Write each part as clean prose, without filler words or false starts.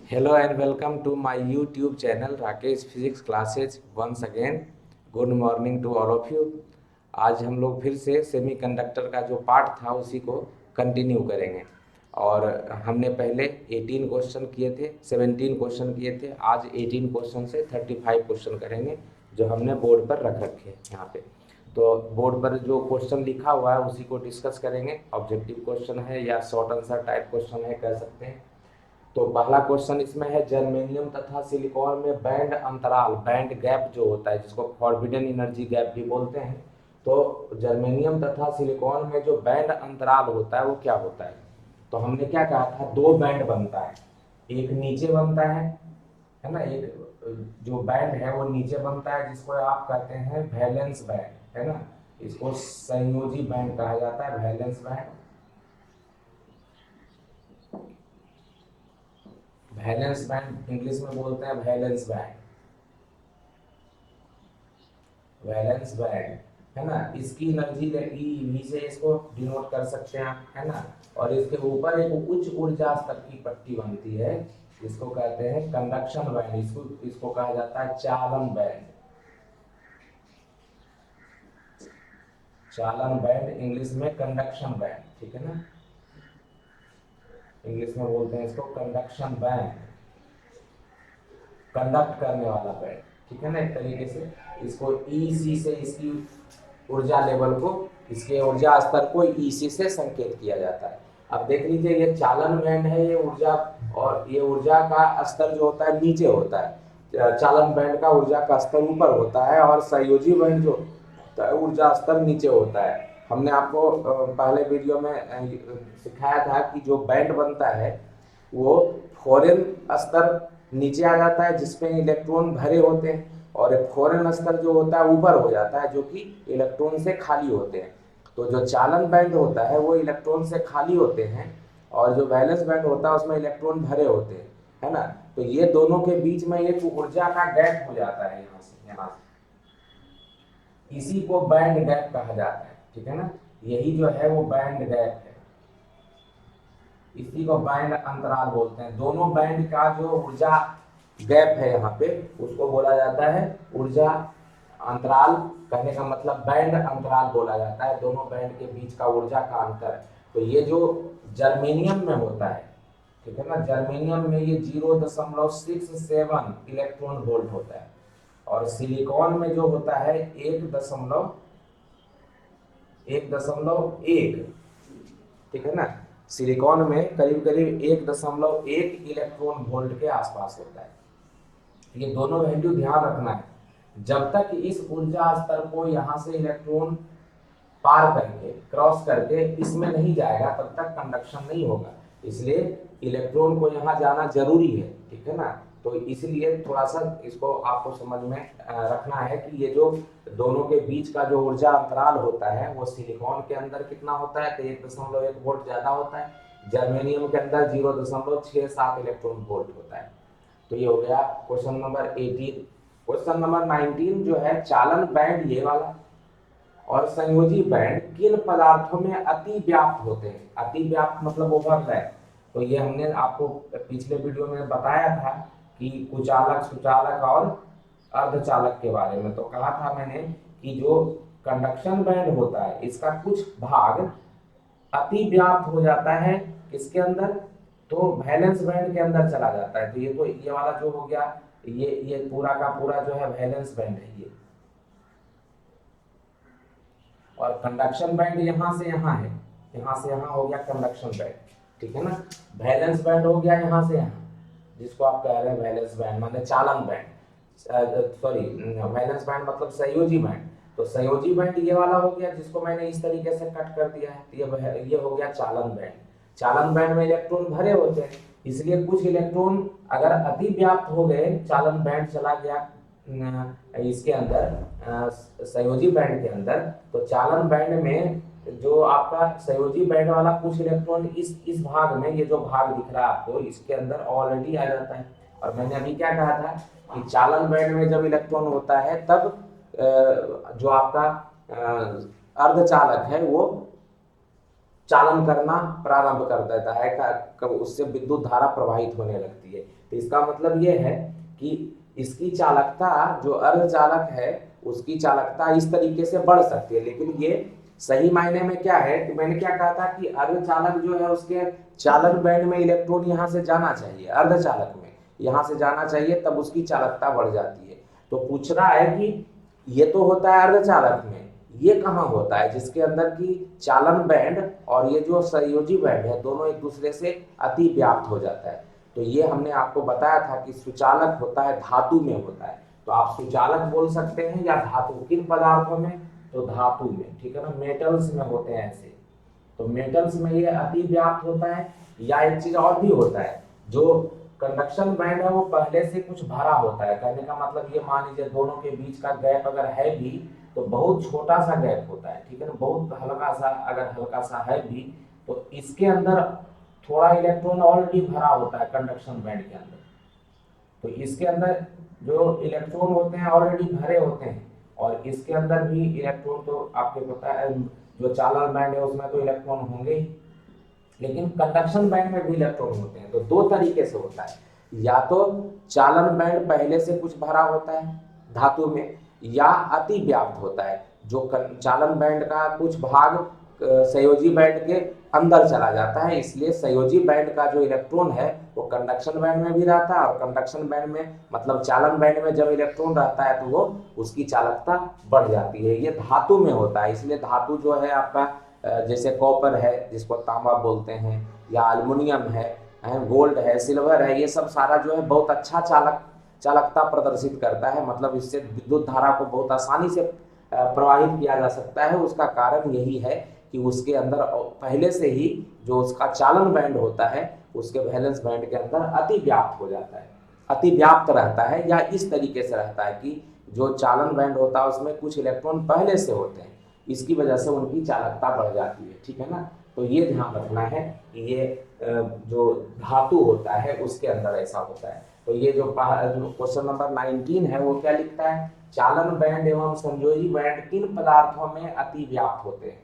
Hello and welcome to my YouTube channel Rakesh physics classes once again. Good morning to all of you. आज हम लोग फिर से semiconductor का जो पार्ट था उसी को कंटिन्यू करेंगे। और हमने पहले 18 क्वेश्चन किए थे, 17 क्वेश्चन किए थे। आज 18 क्वेश्चन से 35 क्वेश्चन करेंगे जो हमने बोर्ड पर रख रखे हैं यहाँ पे। तो बोर्ड पर जो क्वेश्चन लिखा हुआ है उसी को डिस्कस करेंगे। ऑब्जेक्टिव क्वेश्चन है या शॉर्ट आंसर टाइप क्वेश्चन है, कह सकते हैं। तो पहला क्वेश्चन इसमें है, जर्मेनियम तथा सिलिकॉन में बैंड अंतराल, बैंड गैप जो होता है जिसको फॉरबिडन एनर्जी गैप भी बोलते हैं। तो जर्मेनियम तथा सिलिकॉन में जो बैंड अंतराल होता है वो क्या होता है? तो हमने क्या कहा था, दो बैंड बनता है। एक नीचे बनता है ना, एक जो बैंड है वो नीचे बनता है जिसको आप कहते हैं वैलेंस बैंड, है ना। इसको संयोजी बैंड कहा जाता है, valence band. Valence band English में बोलते हैं वैलेंस बैंड, वैलेंस बैंड, है ना। इसकी एनर्जी ई से इसको डिनोट कर सकते हैं आप, है ना। और इसके ऊपर एक उच्च ऊर्जा स्तर की पट्टी बनती है जिसको कहते हैं कंडक्शन बैंड। इसको कहा जाता है चालन बैंड। चालन बैंड इंग्लिश में कंडक्शन बैंड, ठीक है ना। इंग्लिश में बोलते हैं इसको कंडक्शन बैंड, कंडक्ट करने वाला बैंड, ठीक है ना। एक तरीके से इसको ई से इसकी ऊर्जा लेवल को, इसके ऊर्जा स्तर को ईसी से संकेत किया जाता है। अब देख लीजिए, ये चालन बैंड है, ये ऊर्जा, और ये ऊर्जा का स्तर जो होता है नीचे होता है। चालन बैंड का ऊर्जा का स्तर ऊपर होता है और संयोजी बैंड जो होता है ऊर्जा स्तर नीचे होता है। हमने आपको पहले वीडियो में सिखाया था कि जो बैंड बनता है वो फॉरेन स्तर नीचे आ जाता है जिसमें इलेक्ट्रॉन भरे होते हैं, और फॉरेन स्तर जो होता है ऊपर हो जाता है जो कि इलेक्ट्रॉन से खाली होते हैं। तो जो चालन बैंड होता है वो इलेक्ट्रॉन से खाली होते हैं, और जो वैलेंस बैंड होता है उसमें इलेक्ट्रॉन भरे होते हैं, है ना। तो ये दोनों के बीच में एक ऊर्जा का गैप हो जाता है यहाँ से। इसी को बैंड गैप कहा जाता है, ठीक है ना। यही जो है वो बैंड गैप है, इसी को बैंड अंतराल बोलते हैं। दोनों बैंड का जो ऊर्जा गैप है यहाँ पे उसको बोला जाता है ऊर्जा अंतराल। कहने का मतलब बैंड अंतराल बोला जाता है, दोनों बैंड के बीच का ऊर्जा का अंतर। तो ये जो जर्मेनियम में होता है, ठीक है ना, जर्मेनियम में ये 0.67 इलेक्ट्रॉन वोल्ट होता है, और सिलिकॉन में जो होता है 1.1, ठीक है ना। सिलिकॉन में करीब करीब 1.1 इलेक्ट्रॉन वोल्ट के आसपास होता है। ये दोनों वैल्यू ध्यान रखना है। जब तक इस ऊर्जा स्तर को यहाँ से इलेक्ट्रॉन पार करके, क्रॉस करके इसमें नहीं जाएगा तब तक कंडक्शन नहीं होगा। इसलिए इलेक्ट्रॉन को यहाँ जाना जरूरी है, ठीक है ना। तो इसलिए थोड़ा सा इसको आपको समझ में रखना है कि ये जो दोनों के बीच का जो ऊर्जा अंतराल होता है वो सिलिकॉन के अंदर कितना होता है, तो 1.1 वोल्ट ज्यादा होता है। जर्मेनियम के अंदर 0.67 इलेक्ट्रॉन वोल्ट होता है। तो ये हो गया क्वेश्चन नंबर 18। क्वेश्चन नंबर 19 जो है, चालन बैंड ये वाला और संयोजी बैंड किन पदार्थों में अति व्याप्त होते हैं? अति व्याप्त मतलब ओवरलैप। तो ये हमने आपको पिछले वीडियो में बताया था कि कुचालक, सुचालक और अर्धचालक के बारे में। तो कहा था मैंने कि जो कंडक्शन बैंड होता है इसका कुछ भाग अति व्याप्त हो जाता है, किसके अंदर? तो वैलेंस बैंड के अंदर चला जाता है। तो ये वाला जो हो गया, ये पूरा का पूरा जो है वैलेंस बैंड है ये। और कंडक्शन बैंड यहाँ से यहाँ है, यहाँ से यहाँ हो गया कंडक्शन बैंड, ठीक है ना। वैलेंस बैंड हो गया यहाँ से यहाँ, जिसको आप कह रहे हैं वैलेंस बैंड माने चालन बैंड, सॉरी वैलेंस बैंड मतलब संयोजी बैंड। तो संयोजी बैंड ये वाला हो गया जिसको मैंने इस तरीके से कट कर दिया है। ये हो गया चालन बैंड। चालन बैंड में इलेक्ट्रॉन भरे होते हैं, इसलिए कुछ इलेक्ट्रॉन अगर अति व्याप्त हो गए, चालन बैंड चला गया इसके अंदर, संयोजी बैंड के अंदर, तो चालन बैंड में जो आपका संयोजी बैंड वाला कुछ इलेक्ट्रॉन इस भाग में, ये जो भाग दिख रहा है आपको, इसके अंदर ऑलरेडी आ जाता है। और मैंने अभी क्या कहा था कि चालन बैंड में जब इलेक्ट्रॉन होता है तब जो आपका अर्धचालक है वो चालन करना प्रारंभ कर देता है, उससे विद्युत धारा प्रवाहित होने लगती है। तो इसका मतलब ये है कि इसकी चालकता, जो अर्धचालक है उसकी चालकता इस तरीके से बढ़ सकती है। लेकिन ये सही मायने में क्या है, तो मैंने क्या कहा था कि अर्धचालक जो है उसके चालन बैंड में इलेक्ट्रॉन यहाँ से जाना चाहिए, अर्धचालक में यहाँ से जाना चाहिए, तब उसकी चालकता बढ़ जाती है। तो पूछ रहा है कि ये तो होता है अर्धचालक में, ये कहाँ होता है जिसके अंदर की चालन बैंड और ये जो संयोजी बैंड है दोनों एक दूसरे से अति व्याप्त हो जाता है। तो ये हमने आपको बताया था कि सुचालक होता है धातु में होता है। तो आप सुचालक बोल सकते हैं या धातु, किन पदार्थों में, तो धातु में, ठीक है ना, मेटल्स में होते हैं ऐसे। तो मेटल्स में ये अति व्याप्त होता है। या एक चीज और भी होता है, जो कंडक्शन बैंड है वो पहले से कुछ भरा होता है। कहने का मतलब ये, मान लीजिए दोनों के बीच का गैप अगर है भी तो बहुत छोटा सा गैप होता है, ठीक है ना, बहुत हल्का सा, अगर हल्का सा है भी तो इसके अंदर थोड़ा इलेक्ट्रॉन ऑलरेडी भरा होता है कंडक्शन बैंड के अंदर। तो इसके अंदर जो इलेक्ट्रॉन होते हैं ऑलरेडी भरे होते हैं, और इसके अंदर भी इलेक्ट्रॉन, तो आपको पता है जो चालन बैंड है उसमें तो इलेक्ट्रॉन होंगे ही, लेकिन कंडक्शन बैंड में भी इलेक्ट्रॉन होते हैं। तो दो तरीके से होता है, या तो चालन बैंड पहले से कुछ भरा होता है धातु में, या अति व्याप्त होता है, जो चालन बैंड का कुछ भाग संयोजी बैंड के अंदर चला जाता है। इसलिए संयोजी बैंड का जो इलेक्ट्रॉन है वो कंडक्शन बैंड में भी रहता है, और कंडक्शन बैंड में मतलब चालन बैंड में जब इलेक्ट्रॉन रहता है तो वो उसकी चालकता बढ़ जाती है। ये धातु में होता है। इसलिए धातु जो है आपका, जैसे कॉपर है जिसको तांबा बोलते हैं, या एल्युमिनियम है, गोल्ड है, सिल्वर है, ये सब सारा जो है बहुत अच्छा चालकता प्रदर्शित करता है। मतलब इससे विद्युत धारा को बहुत आसानी से प्रवाहित किया जा सकता है। उसका कारण यही है कि उसके अंदर पहले से ही जो उसका चालन बैंड होता है उसके वैलेंस बैंड के अंदर अति व्याप्त हो जाता है, अति व्याप्त रहता है, या इस तरीके से रहता है कि जो चालन बैंड होता है उसमें कुछ इलेक्ट्रॉन पहले से होते हैं, इसकी वजह से उनकी चालकता बढ़ जाती है, ठीक है ना। तो ये ध्यान रखना है कि ये जो धातु होता है उसके अंदर ऐसा होता है। तो ये जो क्वेश्चन नंबर 19 है वो क्या लिखता है, चालन बैंड एवं संयोजी बैंड किन पदार्थों में अति व्याप्त होते हैं,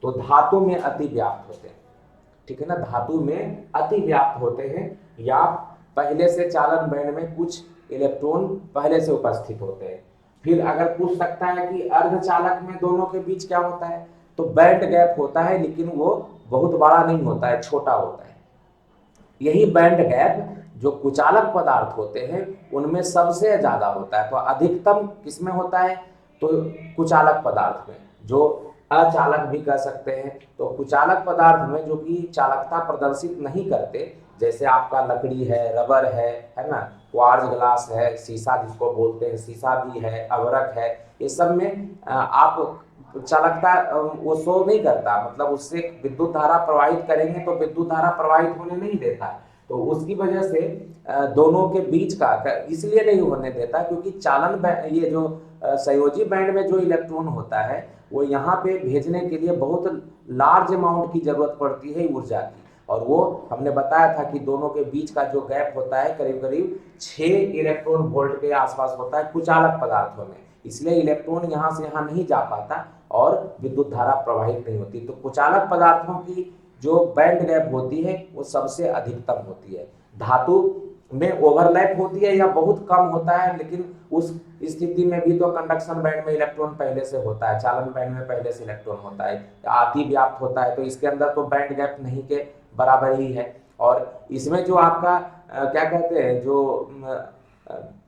तो धातु में अति व्याप्त होते हैं, ठीक है ना, धातु में अति व्याप्त होते हैं, या पहले से चालन बैंड में कुछ इलेक्ट्रॉन पहले से उपस्थित होते हैं। फिर अगर पूछ सकता है कि अर्धचालक में दोनों के बीच क्या होता है, तो बैंड गैप होता है, लेकिन वो बहुत बड़ा नहीं होता है, छोटा होता है। यही बैंड गैप जो कुचालक पदार्थ होते हैं उनमें सबसे ज्यादा होता है। तो अधिकतम किसमें होता है, तो कुचालक पदार्थ में, जो अचालक भी कह सकते हैं। तो कुचालक पदार्थ में जो कि चालकता प्रदर्शित नहीं करते, जैसे आपका लकड़ी है, रबर है ना, क्वार्ट्ज ग्लास है, शीशा जिसको बोलते हैं, शीशा भी है, अवरक है, ये सब में आप चालकता वो शो नहीं करता, मतलब उससे विद्युत धारा प्रवाहित करेंगे तो विद्युत धारा प्रवाहित होने नहीं देता। तो उसकी वजह से दोनों के बीच का इसलिए नहीं होने देता क्योंकि चालन ये जो संयोजी बैंड में जो इलेक्ट्रॉन होता है वो यहाँ पे भेजने के लिए बहुत लार्ज अमाउंट की जरूरत पड़ती है ऊर्जा की, और वो हमने बताया था कि दोनों के बीच का जो गैप होता है करीब करीब 6 इलेक्ट्रॉन वोल्ट के आसपास होता है कुचालक पदार्थों में। इसलिए इलेक्ट्रॉन यहाँ से यहाँ नहीं जा पाता और विद्युत धारा प्रवाहित नहीं होती। तो कुचालक पदार्थों की जो बैंड गैप होती है वो सबसे अधिकतम होती है। धातु में ओवरलैप होती है या बहुत कम होता है, लेकिन उस स्थिति में भी तो कंडक्शन बैंड में इलेक्ट्रॉन पहले से होता है, चालन बैंड में पहले से इलेक्ट्रॉन होता है, अति व्याप्त होता है, तो इसके अंदर तो बैंड गैप नहीं के बराबर ही है। और इसमें जो आपका क्या कहते हैं, जो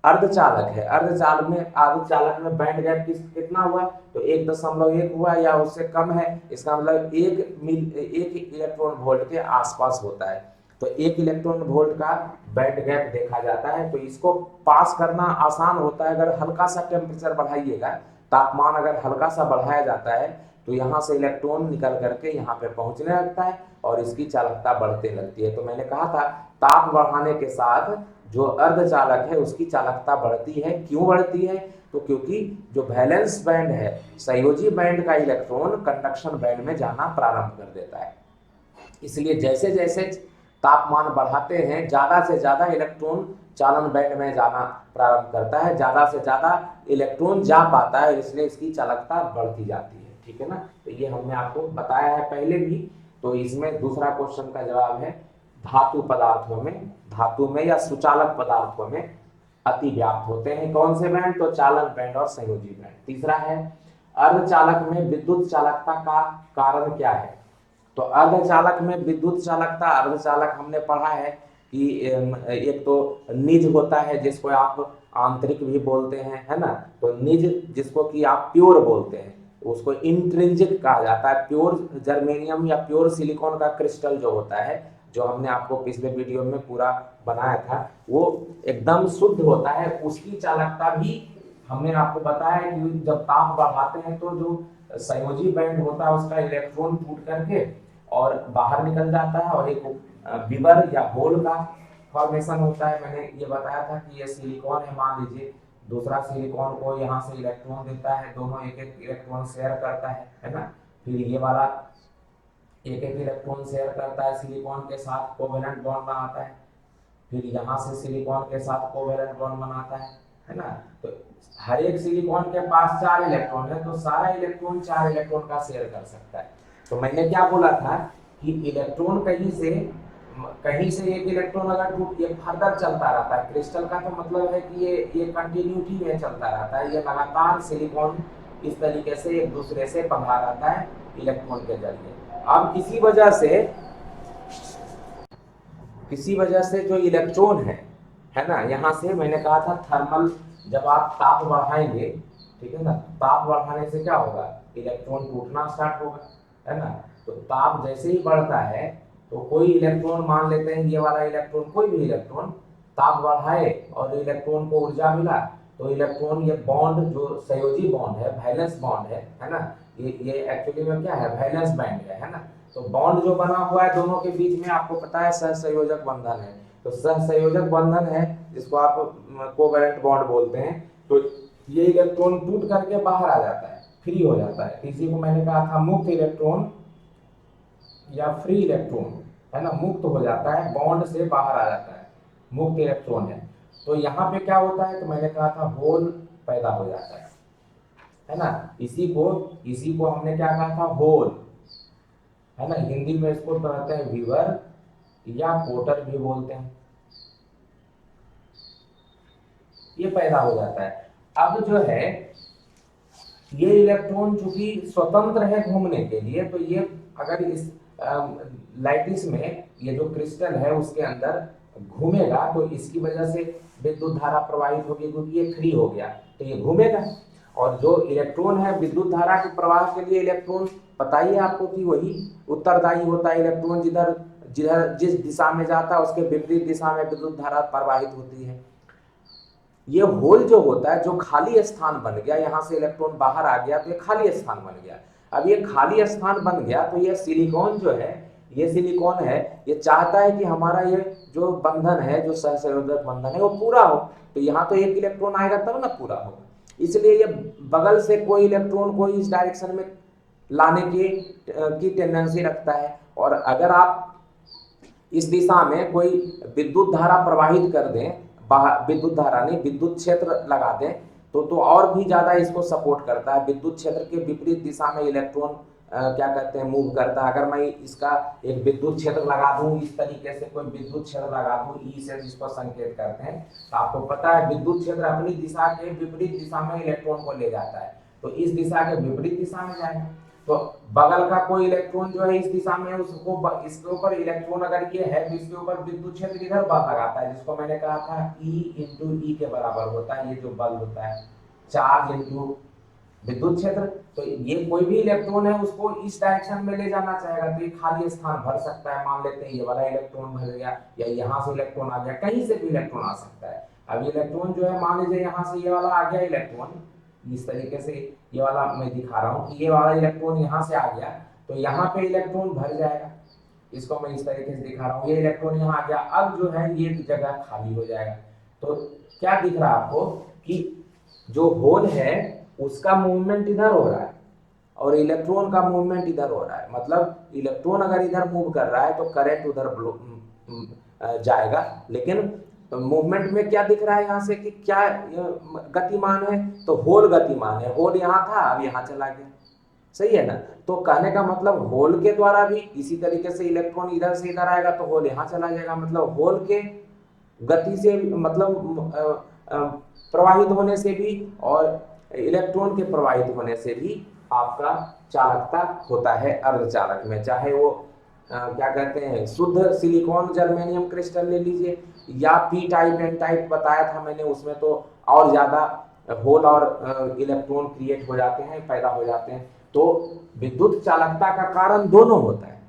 अर्धचालक है, अर्धचालक में बैंड गैप कितना हुआ, तो 1.1 हुआ या उससे कम है, इसका मतलब 1 इलेक्ट्रॉन वोल्ट के आसपास होता है। तो 1 इलेक्ट्रॉन वोल्ट का बैंड गैप देखा जाता है। तो इसको पास करना आसान होता है, अगर हल्का सा टेम्परेचर बढ़ाइएगा, तापमान अगर हल्का सा बढ़ाया जाता है तो यहाँ से इलेक्ट्रॉन निकल करके यहाँ पे पहुंचने लगता है और इसकी चालकता बढ़ते लगती है। तो मैंने कहा था ताप बढ़ाने के साथ जो अर्धचालक है उसकी चालकता बढ़ती है। क्यों बढ़ती है, तो क्योंकि जो वैलेंस बैंड है, संयोजी बैंड का इलेक्ट्रॉन कंडक्शन बैंड में जाना प्रारंभ कर देता है। इसलिए जैसे जैसे तापमान बढ़ाते हैं ज्यादा से ज्यादा इलेक्ट्रॉन चालन बैंड में जाना प्रारंभ करता है, ज्यादा से ज्यादा इलेक्ट्रॉन जा पाता है, इसलिए इसकी चालकता बढ़ती जाती है, ठीक है ना। तो ये हमने आपको बताया है पहले भी। तो इसमें दूसरा क्वेश्चन का जवाब है धातु पदार्थों में या सुचालक पदार्थों में अति व्याप्त होते हैं कौन से बैंड, तो चालन बैंड और संयोजी बैंड। तीसरा है अर्धचालक में विद्युत चालकता का कारण क्या है, तो अर्धचालक में विद्युत चालकता, अर्धचालक हमने पढ़ा है कि एक तो निज होता है जिसको आप आंतरिक भी बोलते हैं, है ना, तो निज जिसको कि आप प्योर बोलते हैं उसको इंट्रिंसिक कहा जाता है। प्योर जर्मेनियम या प्योर सिलिकॉन का क्रिस्टल जो होता है, जो हमने आपको पिछले वीडियो में पूरा बनाया था, वो एकदम शुद्ध होता है, उसकी चालकता भी हमने आपको बताया कि जब ताप बढ़ाते हैं तो जो संयोजी बैंड होता है उसका इलेक्ट्रॉन टूट करके और बाहर निकल जाता है और एक विवर या होल का फॉर्मेशन होता है। मैंने ये बताया था कि ये सिलिकॉन है, मान लीजिए दूसरा सिलिकॉन को यहाँ से इलेक्ट्रॉन देता है, दोनों एक एक इलेक्ट्रॉन शेयर करता है ना, फिर ये वाला एक एक इलेक्ट्रॉन शेयर करता है सिलिकॉन के साथ, कोवेलेंट बॉन्ड बनाता है, फिर यहाँ से सिलिकॉन के साथ कोवेलेंट बॉन्ड बनाता है ना, तो हर एक सिलिकॉन के पास 4 इलेक्ट्रॉन है, तो सारा इलेक्ट्रॉन 4 इलेक्ट्रॉन का शेयर कर सकता है। तो मैंने क्या बोला था कि इलेक्ट्रॉन कहीं से एक इलेक्ट्रॉन अगर टूट ये फर्दर चलता रहता है, क्रिस्टल का तो मतलब है कि ये कंटिन्यूटी में चलता रहता है, ये लगातार सिलिकॉन इस तरीके से एक दूसरे से बंधा रहता है इलेक्ट्रॉन के जरिए। अब किसी वजह से जो इलेक्ट्रॉन है ना, यहाँ से मैंने कहा था थर्मल, जब आप ताप बढ़ाएंगे, ठीक है ना, ताप बढ़ाने से क्या होगा, इलेक्ट्रॉन टूटना स्टार्ट होगा, है ना, तो ताप जैसे ही बढ़ता है तो कोई इलेक्ट्रॉन, मान लेते हैं ये वाला इलेक्ट्रॉन, कोई भी इलेक्ट्रॉन ताप बढ़ाए और इलेक्ट्रॉन को ऊर्जा मिला, तो इलेक्ट्रॉन ये बॉन्ड जो संयोजी बॉन्ड है, वैलेंस बॉन्ड है ना, ये एक्चुअली में क्या है, वैलेंस बैंड है ना, तो बॉन्ड जो बना हुआ है दोनों के बीच में आपको पता है सहसंयोजक बंधन है, तो सहसंयोजक बंधन है जिसको आप कोवैलेंट बॉन्ड बोलते हैं, तो ये इलेक्ट्रॉन टूट करके बाहर आ जाता है, फ्री हो जाता है। इसी को मैंने कहा था मुक्त इलेक्ट्रॉन या फ्री इलेक्ट्रॉन, है ना, मुक्त हो जाता है, बॉन्ड से बाहर आ जाता है, मुक्त इलेक्ट्रॉन है। तो यहाँ पे क्या होता है, तो मैंने कहा था होल पैदा हो जाता है ना, इसी को हमने क्या कहा था, होल, है ना, हिंदी में इसको कहते हैं विवर या कोटर भी बोलते हैं, ये पैदा हो जाता है। अब जो है ये इलेक्ट्रॉन चूंकि स्वतंत्र है घूमने के लिए, तो ये अगर इस लाइटिस में ये जो क्रिस्टल है उसके अंदर घूमेगा तो इसकी वजह से विद्युत धारा प्रवाहित होगी, क्योंकि ये फ्री हो गया तो ये घूमेगा। और जो इलेक्ट्रॉन है विद्युत धारा के प्रवाह के लिए इलेक्ट्रॉन पता ही है आपको कि वही उत्तरदायी होता है, इलेक्ट्रॉन जिस दिशा में जाता है उसके विपरीत दिशा में विद्युत धारा प्रवाहित होती है। ये होल जो होता है, जो खाली स्थान बन गया, यहाँ से इलेक्ट्रॉन बाहर आ गया तो ये खाली स्थान बन गया। अब ये खाली स्थान बन गया तो ये सिलिकॉन जो है, ये सिलिकॉन है, ये चाहता है कि हमारा ये जो बंधन है, जो सहसंयोजक बंधन है वो पूरा हो, तो यहाँ तो एक इलेक्ट्रॉन आएगा तब ना पूरा होगा, इसलिए ये बगल से कोई इलेक्ट्रॉन को इस डायरेक्शन में लाने की टेंडेंसी रखता है। और अगर आप इस दिशा में कोई विद्युत धारा प्रवाहित कर दें, विद्युत धारा नहीं, विद्युत क्षेत्र लगा दें, तो और भी ज्यादा इसको सपोर्ट करता है, विद्युत क्षेत्र के विपरीत दिशा में इलेक्ट्रॉन क्या कहते हैं, मूव करता है। अगर मैं इसका एक विद्युत क्षेत्र लगा दूं, इस तरीके से कोई विद्युत क्षेत्र लगा दूं, ई से जिसको संकेत करते हैं, तो आपको पता है विद्युत क्षेत्र अपनी दिशा के विपरीत दिशा में इलेक्ट्रॉन को ले जाता है, तो इस दिशा के विपरीत दिशा में जाएगा। तो बगल का कोई इलेक्ट्रॉन जो है इस दिशा में, उसको इसके ऊपर इलेक्ट्रॉन अगर ये है तो इसके ऊपर विद्युत क्षेत्र इधर बल लगाता है, जिसको मैंने कहा था E इंटू ई के बराबर होता है, ये जो बल होता है, चार्ज इंटू विद्युत क्षेत्र। तो ये कोई भी इलेक्ट्रॉन है उसको इस डायरेक्शन में ले जाना चाहेगा, तो ये खाली स्थान भर सकता है। मान लेते हैं ये वाला इलेक्ट्रॉन भर गया, या यहाँ से इलेक्ट्रॉन आ गया, कहीं से भी इलेक्ट्रॉन आ सकता है। अब इलेक्ट्रॉन जो है, मान लीजिए यहाँ से ये वाला आ गया इलेक्ट्रॉन, इस तरीके से ये वाला मैं दिखा रहा हूँ कि ये वाला इलेक्ट्रॉन यहाँ से आ गया, तो यहाँ पे इलेक्ट्रॉन भर जाएगा, इसको मैं इस तरीके से दिखा रहा हूँ, ये इलेक्ट्रॉन यहाँ आ गया, अब जो है ये जगह खाली हो जाएगा। तो क्या दिख रहा है आपको कि जो होल है उसका मूवमेंट इधर हो रहा है और इलेक्ट्रॉन का मूवमेंट इधर हो रहा है, मतलब इलेक्ट्रॉन अगर इधर मूव कर रहा है तो करंट उधर जाएगा, लेकिन मूवमेंट में क्या दिख रहा है यहाँ से कि क्या गतिमान है, तो होल गतिमान है, होल यहाँ था अब यहाँ चला गया, सही है ना। तो कहने का मतलब होल के द्वारा भी इसी तरीके से इलेक्ट्रॉन इधर से इधर आएगा तो होल यहाँ चला जाएगा, मतलब होल के गति से मतलब प्रवाहित होने से भी और इलेक्ट्रॉन के प्रवाहित होने से भी आपका चालकता होता है अर्धचालक में, चाहे वो क्या कहते हैं शुद्ध सिलिकॉन जर्मेनियम क्रिस्टल ले लीजिए या पी टाइप एन टाइप बताया था मैंने, उसमें तो और ज्यादा होल और इलेक्ट्रॉन क्रिएट हो जाते हैं, पैदा हो जाते हैं। तो विद्युत चालकता का कारण दोनों होता है।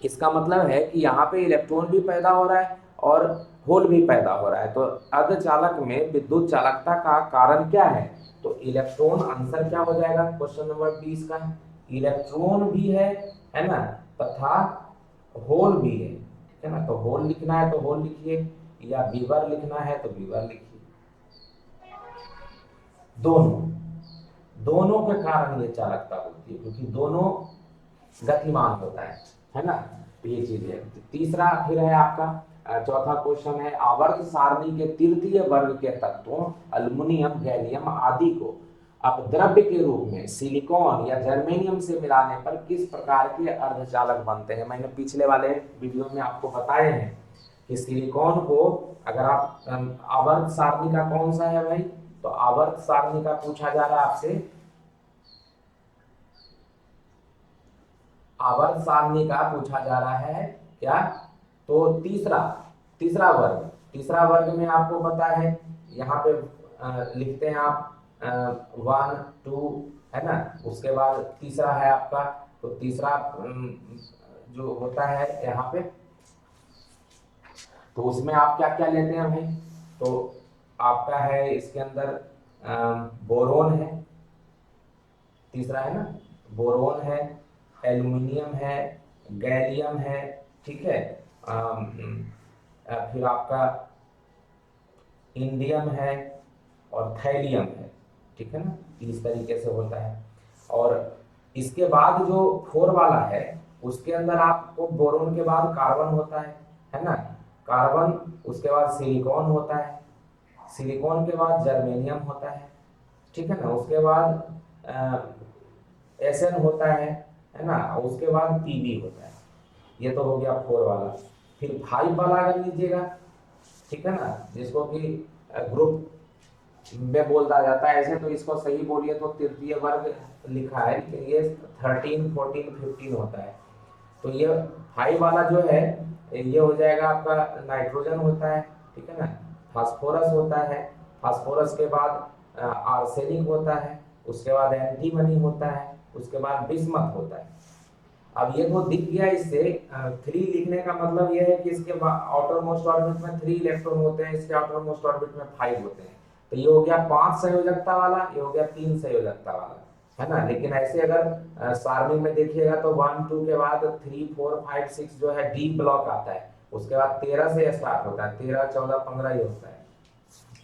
इसका मतलब है कि यहाँ पे इलेक्ट्रॉन भी पैदा हो रहा है और होल भी पैदा हो रहा है। तो अर्धचालक में विद्युत चालकता का कारण क्या है, तो इलेक्ट्रॉन, आंसर क्या हो जाएगा क्वेश्चन नंबर 20 का, इलेक्ट्रॉन भी है ना, तथा होल भी है ना। तो होल लिखना है तो होल लिखिए, या बीवर लिखना है तो बीवर लिखिए। दोनों दोनों के कारण ये चालकता होती है, क्योंकि दोनों गतिमान होता है ना। तो ये चीज है। तीसरा फिर है आपका चौथा क्वेश्चन है, आवर्त सारणी के तृतीय वर्ग के तत्वों अल्युमिनियम, गैलियम आदि को अपद्रव्य के रूप में सिलिकॉन या जर्मेनियम से मिलाने पर किस प्रकार के अर्धचालक बनते हैं। मैंने पिछले वाले वीडियो में आपको बताए हैं कि सिलिकॉन को अगर आप आवर्त सारणी का कौन सा है भाई, तो आवर्त सारणी का पूछा जा रहा है आपसे, आवर्त सारणी का पूछा जा रहा है क्या, तो तीसरा वर्ग में आपको पता है यहाँ पे लिखते हैं आप 1 2 है ना, उसके बाद तीसरा है आपका, तो तीसरा जो होता है यहाँ पे, तो उसमें आप क्या क्या लेते हैं भाई, तो आपका है इसके अंदर बोरोन है, तीसरा है ना, बोरोन है, एल्युमिनियम है, गैलियम है, ठीक है, फिर आपका इंडियम है और थैलियम है, ठीक है ना। इस तरीके से होता है। और इसके बाद जो 4 वाला है उसके अंदर आपको बोरोन के बाद कार्बन होता है ना, कार्बन, उसके बाद सिलिकॉन होता है, सिलिकॉन के बाद जर्मेनियम होता है, ठीक है ना, उसके बाद एसएन होता है ना, उसके बाद पीबी होता है। ये तो हो गया 4 वाला। फिर 5 वाला अगर लीजिएगा, ठीक है ना, जिसको कि ग्रुप में बोला जाता है, ऐसे तो इसको सही बोलिए तो तृतीय वर्ग लिखा है, लेकिन ये 13 14 15 होता है। तो ये 5 वाला जो है ये हो जाएगा आपका नाइट्रोजन होता है, ठीक है ना, फास्फोरस होता है, फास्फोरस के बाद आर्सेनिक होता है, उसके बाद एंटीमनी होता है, उसके बाद बिस्मथ होता है। अब ये तो दिख गया इससे 3 लिखने का मतलब ये है कि इसके आउटर मोस्ट ऑर्बिट में 3 इलेक्ट्रॉन होते हैं, इसके आउटर मोस्ट ऑर्बिट में 5 होते हैं। तो ये हो गया 5 संयोजकता वाला, ये हो गया 3 संयोजकता वाला, है ना। लेकिन ऐसे अगर सारणी में देखिएगा तो 1 2 के बाद 3 4 5 6 जो है डी ब्लॉक आता है, उसके बाद 13 से स्टार्ट होता है, 13 14 15 ही होता है।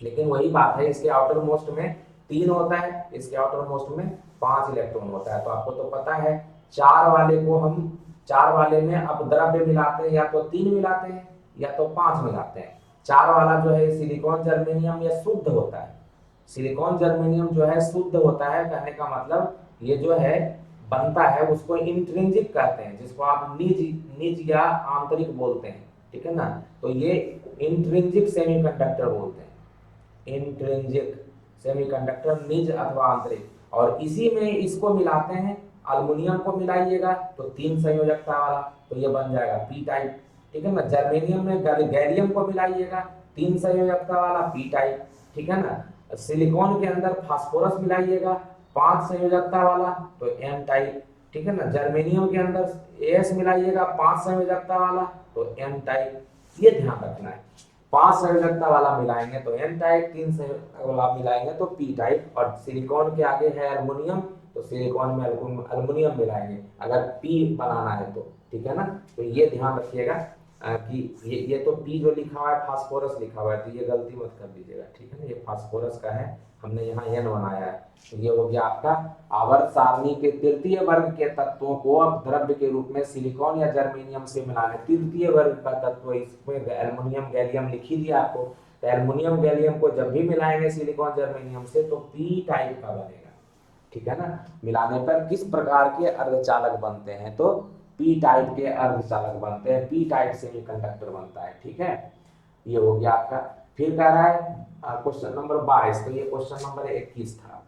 लेकिन वही बात है, इसके आउटर मोस्ट में 3 होता है, इसके आउटर मोस्ट में 5 इलेक्ट्रॉन होता है। तो आपको तो पता है 4 वाले को हम 4 वाले में अब द्रव्य मिलाते हैं, या तो 3 मिलाते हैं या तो 5 मिलाते हैं। 4 वाला जो है सिलिकॉन जर्मेनियम ये शुद्ध होता है, सिलिकॉन जर्मेनियम जो है शुद्ध होता है, कहने का मतलब ये जो है बनता है उसको इंट्रिंसिक कहते हैं, जिसको आप निज या आंतरिक बोलते हैं, ठीक है ना। तो ये इंट्रिंसिक सेमीकंडक्टर बोलते हैं, इंट्रिंसिक सेमीकंडक्टर, निज अथवा आंतरिक। और इसी में इसको मिलाते हैं, अल्युमिनियम को मिलाइएगा तो 3 संयोजकता वाला, तो ये बन जाएगा पी टाइप, ठीक है ना। जर्मेनियम में गैलियम को मिलाइएगा 3 संयोजकता वाला पी टाइप, ठीक है ना। सिलिकॉन के अंदर फास्फोरस मिलाइएगा 5 संयोजकता वाला तो एन टाइप, ठीक है ना। जर्मेनियम के अंदर एस मिलाइएगा 5 संयोजकता वाला तो एन टाइप। ये ध्यान रखना है, 5 संयोजकता वाला मिलाएंगे तो एन टाइप, 3 संयोजकता वाला मिलाएंगे तो पी टाइप। और सिलिकॉन के आगे है एल्युमिनियम, तो सिलिकॉन में एल्युमिनियम मिलाएंगे अगर पी बनाना है तो, ठीक है ना। तो ये ध्यान रखिएगा कि ये तो पी जो लिखा हुआ है फास्फोरस लिखा हुआ है, तो ये गलती मत कर दीजिएगा, ठीक है ना। ये फास्फोरस का है, हमने यहाँ एन बनाया है। तो ये हो गया आपका आवर्त सारणी के तृतीय वर्ग के तत्वों को अब द्रव्य के रूप में सिलिकॉन या जर्मेनियम से मिलाने। तृतीय वर्ग का तत्व इसमें एल्युमिनियम गैलियम लिख ही दिया आपको। तो एल्युमिनियम गैलियम को जब भी मिलाएंगे सिलिकॉन जर्मेनियम से तो पी टाइप का बनेगा, ठीक है ना। मिलाने पर किस प्रकार के अर्धचालक बनते हैं, तो पी टाइप के अर्धचालक बनते हैं, पी टाइप सेमीकंडक्टर बनता है, ठीक है। ये हो गया आपका। फिर कह रहा है क्वेश्चन नंबर 22, तो ये क्वेश्चन नंबर 21 था।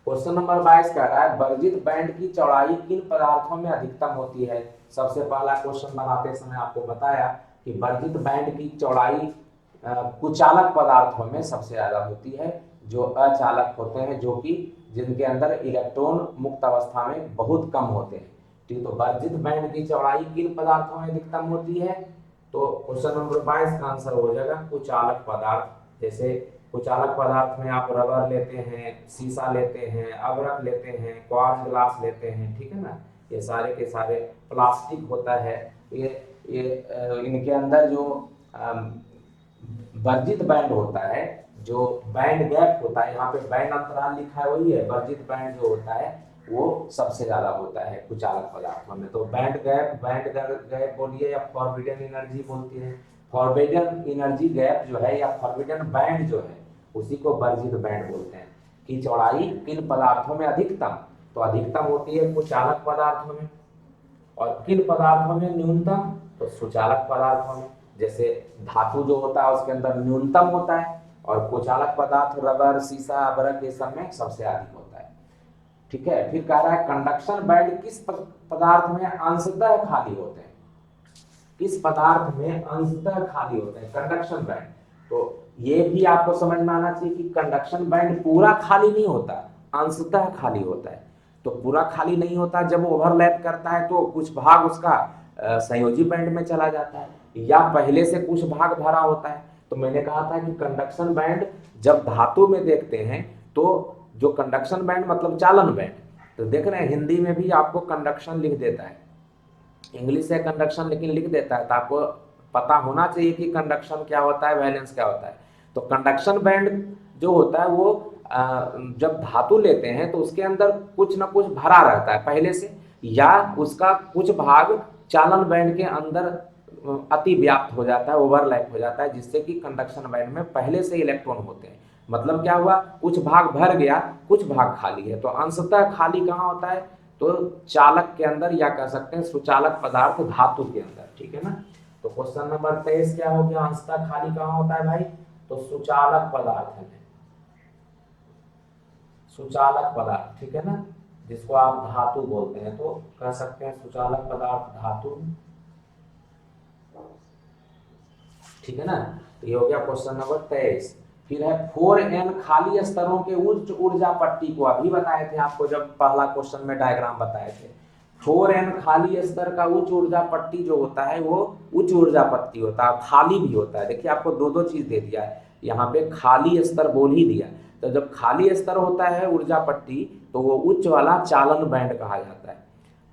क्वेश्चन नंबर 22 कह रहा है वर्जित बैंड की चौड़ाई किन पदार्थों में अधिकतम होती है। सबसे पहला क्वेश्चन बनाते समय आपको बताया कि वर्जित बैंड की चौड़ाई कुचालक पदार्थों में सबसे ज्यादा होती है, जो अचालक होते हैं, जो कि जिनके अंदर इलेक्ट्रॉन मुक्त अवस्था में बहुत कम होते हैं। ठीक, तो वर्जित बैंड की चौड़ाई किन पदार्थों में अधिकतम होती है, तो क्वेश्चन नंबर 22 का आंसर हो जाएगा कुचालक पदार्थ। जैसे कुचालक पदार्थ में आप रबर लेते हैं, शीशा लेते हैं, अबरक लेते हैं, क्वार्ट्ज ग्लास लेते हैं, ठीक है ना। ये सारे के सारे प्लास्टिक होता है। ये इनके अंदर जो वर्जित बैंड होता है, जो बैंड गैप होता है, यहाँ पे बैंड अंतराल लिखा है वही है, वर्जित बैंड जो होता है वो सबसे ज्यादा होता है कुचालक पदार्थों में। तो बैंड गैप बोलिए या फॉरबिडन एनर्जी बोलती है, फॉरबिडन एनर्जी गैप जो है या फॉरबिडन बैंड जो है उसी को वर्जित बैंड बोलते हैं। की चौड़ाई किन पदार्थों में अधिकतम, तो अधिकतम होती है कुचालक पदार्थों में, और किन पदार्थों में न्यूनतम, तो सुचालक पदार्थों में। जैसे धातु जो होता है उसके अंदर न्यूनतम होता है, और कुचालक पदार्थ रबर, शीशा, अबरक ये सब में सबसे अधिक होता है, ठीक है। फिर कह रहा है कंडक्शन बैंड किस पदार्थ में अंशतः खाली होते हैं, किस पदार्थ में अंशतः खाली होते हैं कंडक्शन बैंड। तो ये भी आपको समझ में आना चाहिए कि कंडक्शन बैंड पूरा खाली नहीं होता, अंशतः खाली होता है। तो पूरा खाली नहीं होता, जब ओवरलैप करता है तो कुछ भाग उसका संयोजी बैंड में चला जाता है, या पहले से कुछ भाग भरा होता है। तो मैंने कहा था कि कंडक्शन बैंड जब धातु में देखते हैं तो जो कंडक्शन बैंड मतलब चालन बैंड, तो देख रहे हैं हिंदी में भी आपको कंडक्शन लिख देता है, इंग्लिश से कंडक्शन लेकिन लिख देता है, तो आपको पता होना चाहिए कि कंडक्शन क्या होता है, वैलेंस क्या होता है। तो कंडक्शन बैंड जो होता है वो जब धातु लेते हैं तो उसके अंदर कुछ ना कुछ भरा रहता है पहले से, या उसका कुछ भाग चालन बैंड के अंदर अति व्याप्त हो जाता है, ओवरलैप हो जाता है, जिससे कि कंडक्शन बैंड में पहले से इलेक्ट्रॉन होते हैं। मतलब क्या हुआ, कुछ भाग भर गया, कुछ भाग खाली है। तो अंशतः खाली कहाँ होता है, तो चालक के अंदर, या कह सकते हैं सुचालक पदार्थ धातु के अंदर, ठीक है ना। तो क्वेश्चन नंबर 23 क्या हो गया, अंशतः खाली कहाँ होता है भाई, तो सुचालक पदार्थ में, सुचालक पदार्थ, ठीक है ना, जिसको आप धातु बोलते हैं, तो कह सकते हैं सुचालक पदार्थ धातु, ठीक है ना। तो ये हो गया क्वेश्चन नंबर 23। फिर है 4n खाली स्तरों के उच्च ऊर्जा पट्टी को, अभी बताए थे आपको जब पहला क्वेश्चन में डायग्राम बताए थे। 4n खाली स्तर का उच्च ऊर्जा पट्टी जो होता है वो उच्च ऊर्जा पट्टी होता है, खाली भी होता है। देखिए आपको दो दो चीज दे दिया है, यहाँ पे खाली स्तर बोल ही दिया। तो जब खाली स्तर होता है ऊर्जा पट्टी तो वो उच्च वाला चालन बैंड कहा जाता है।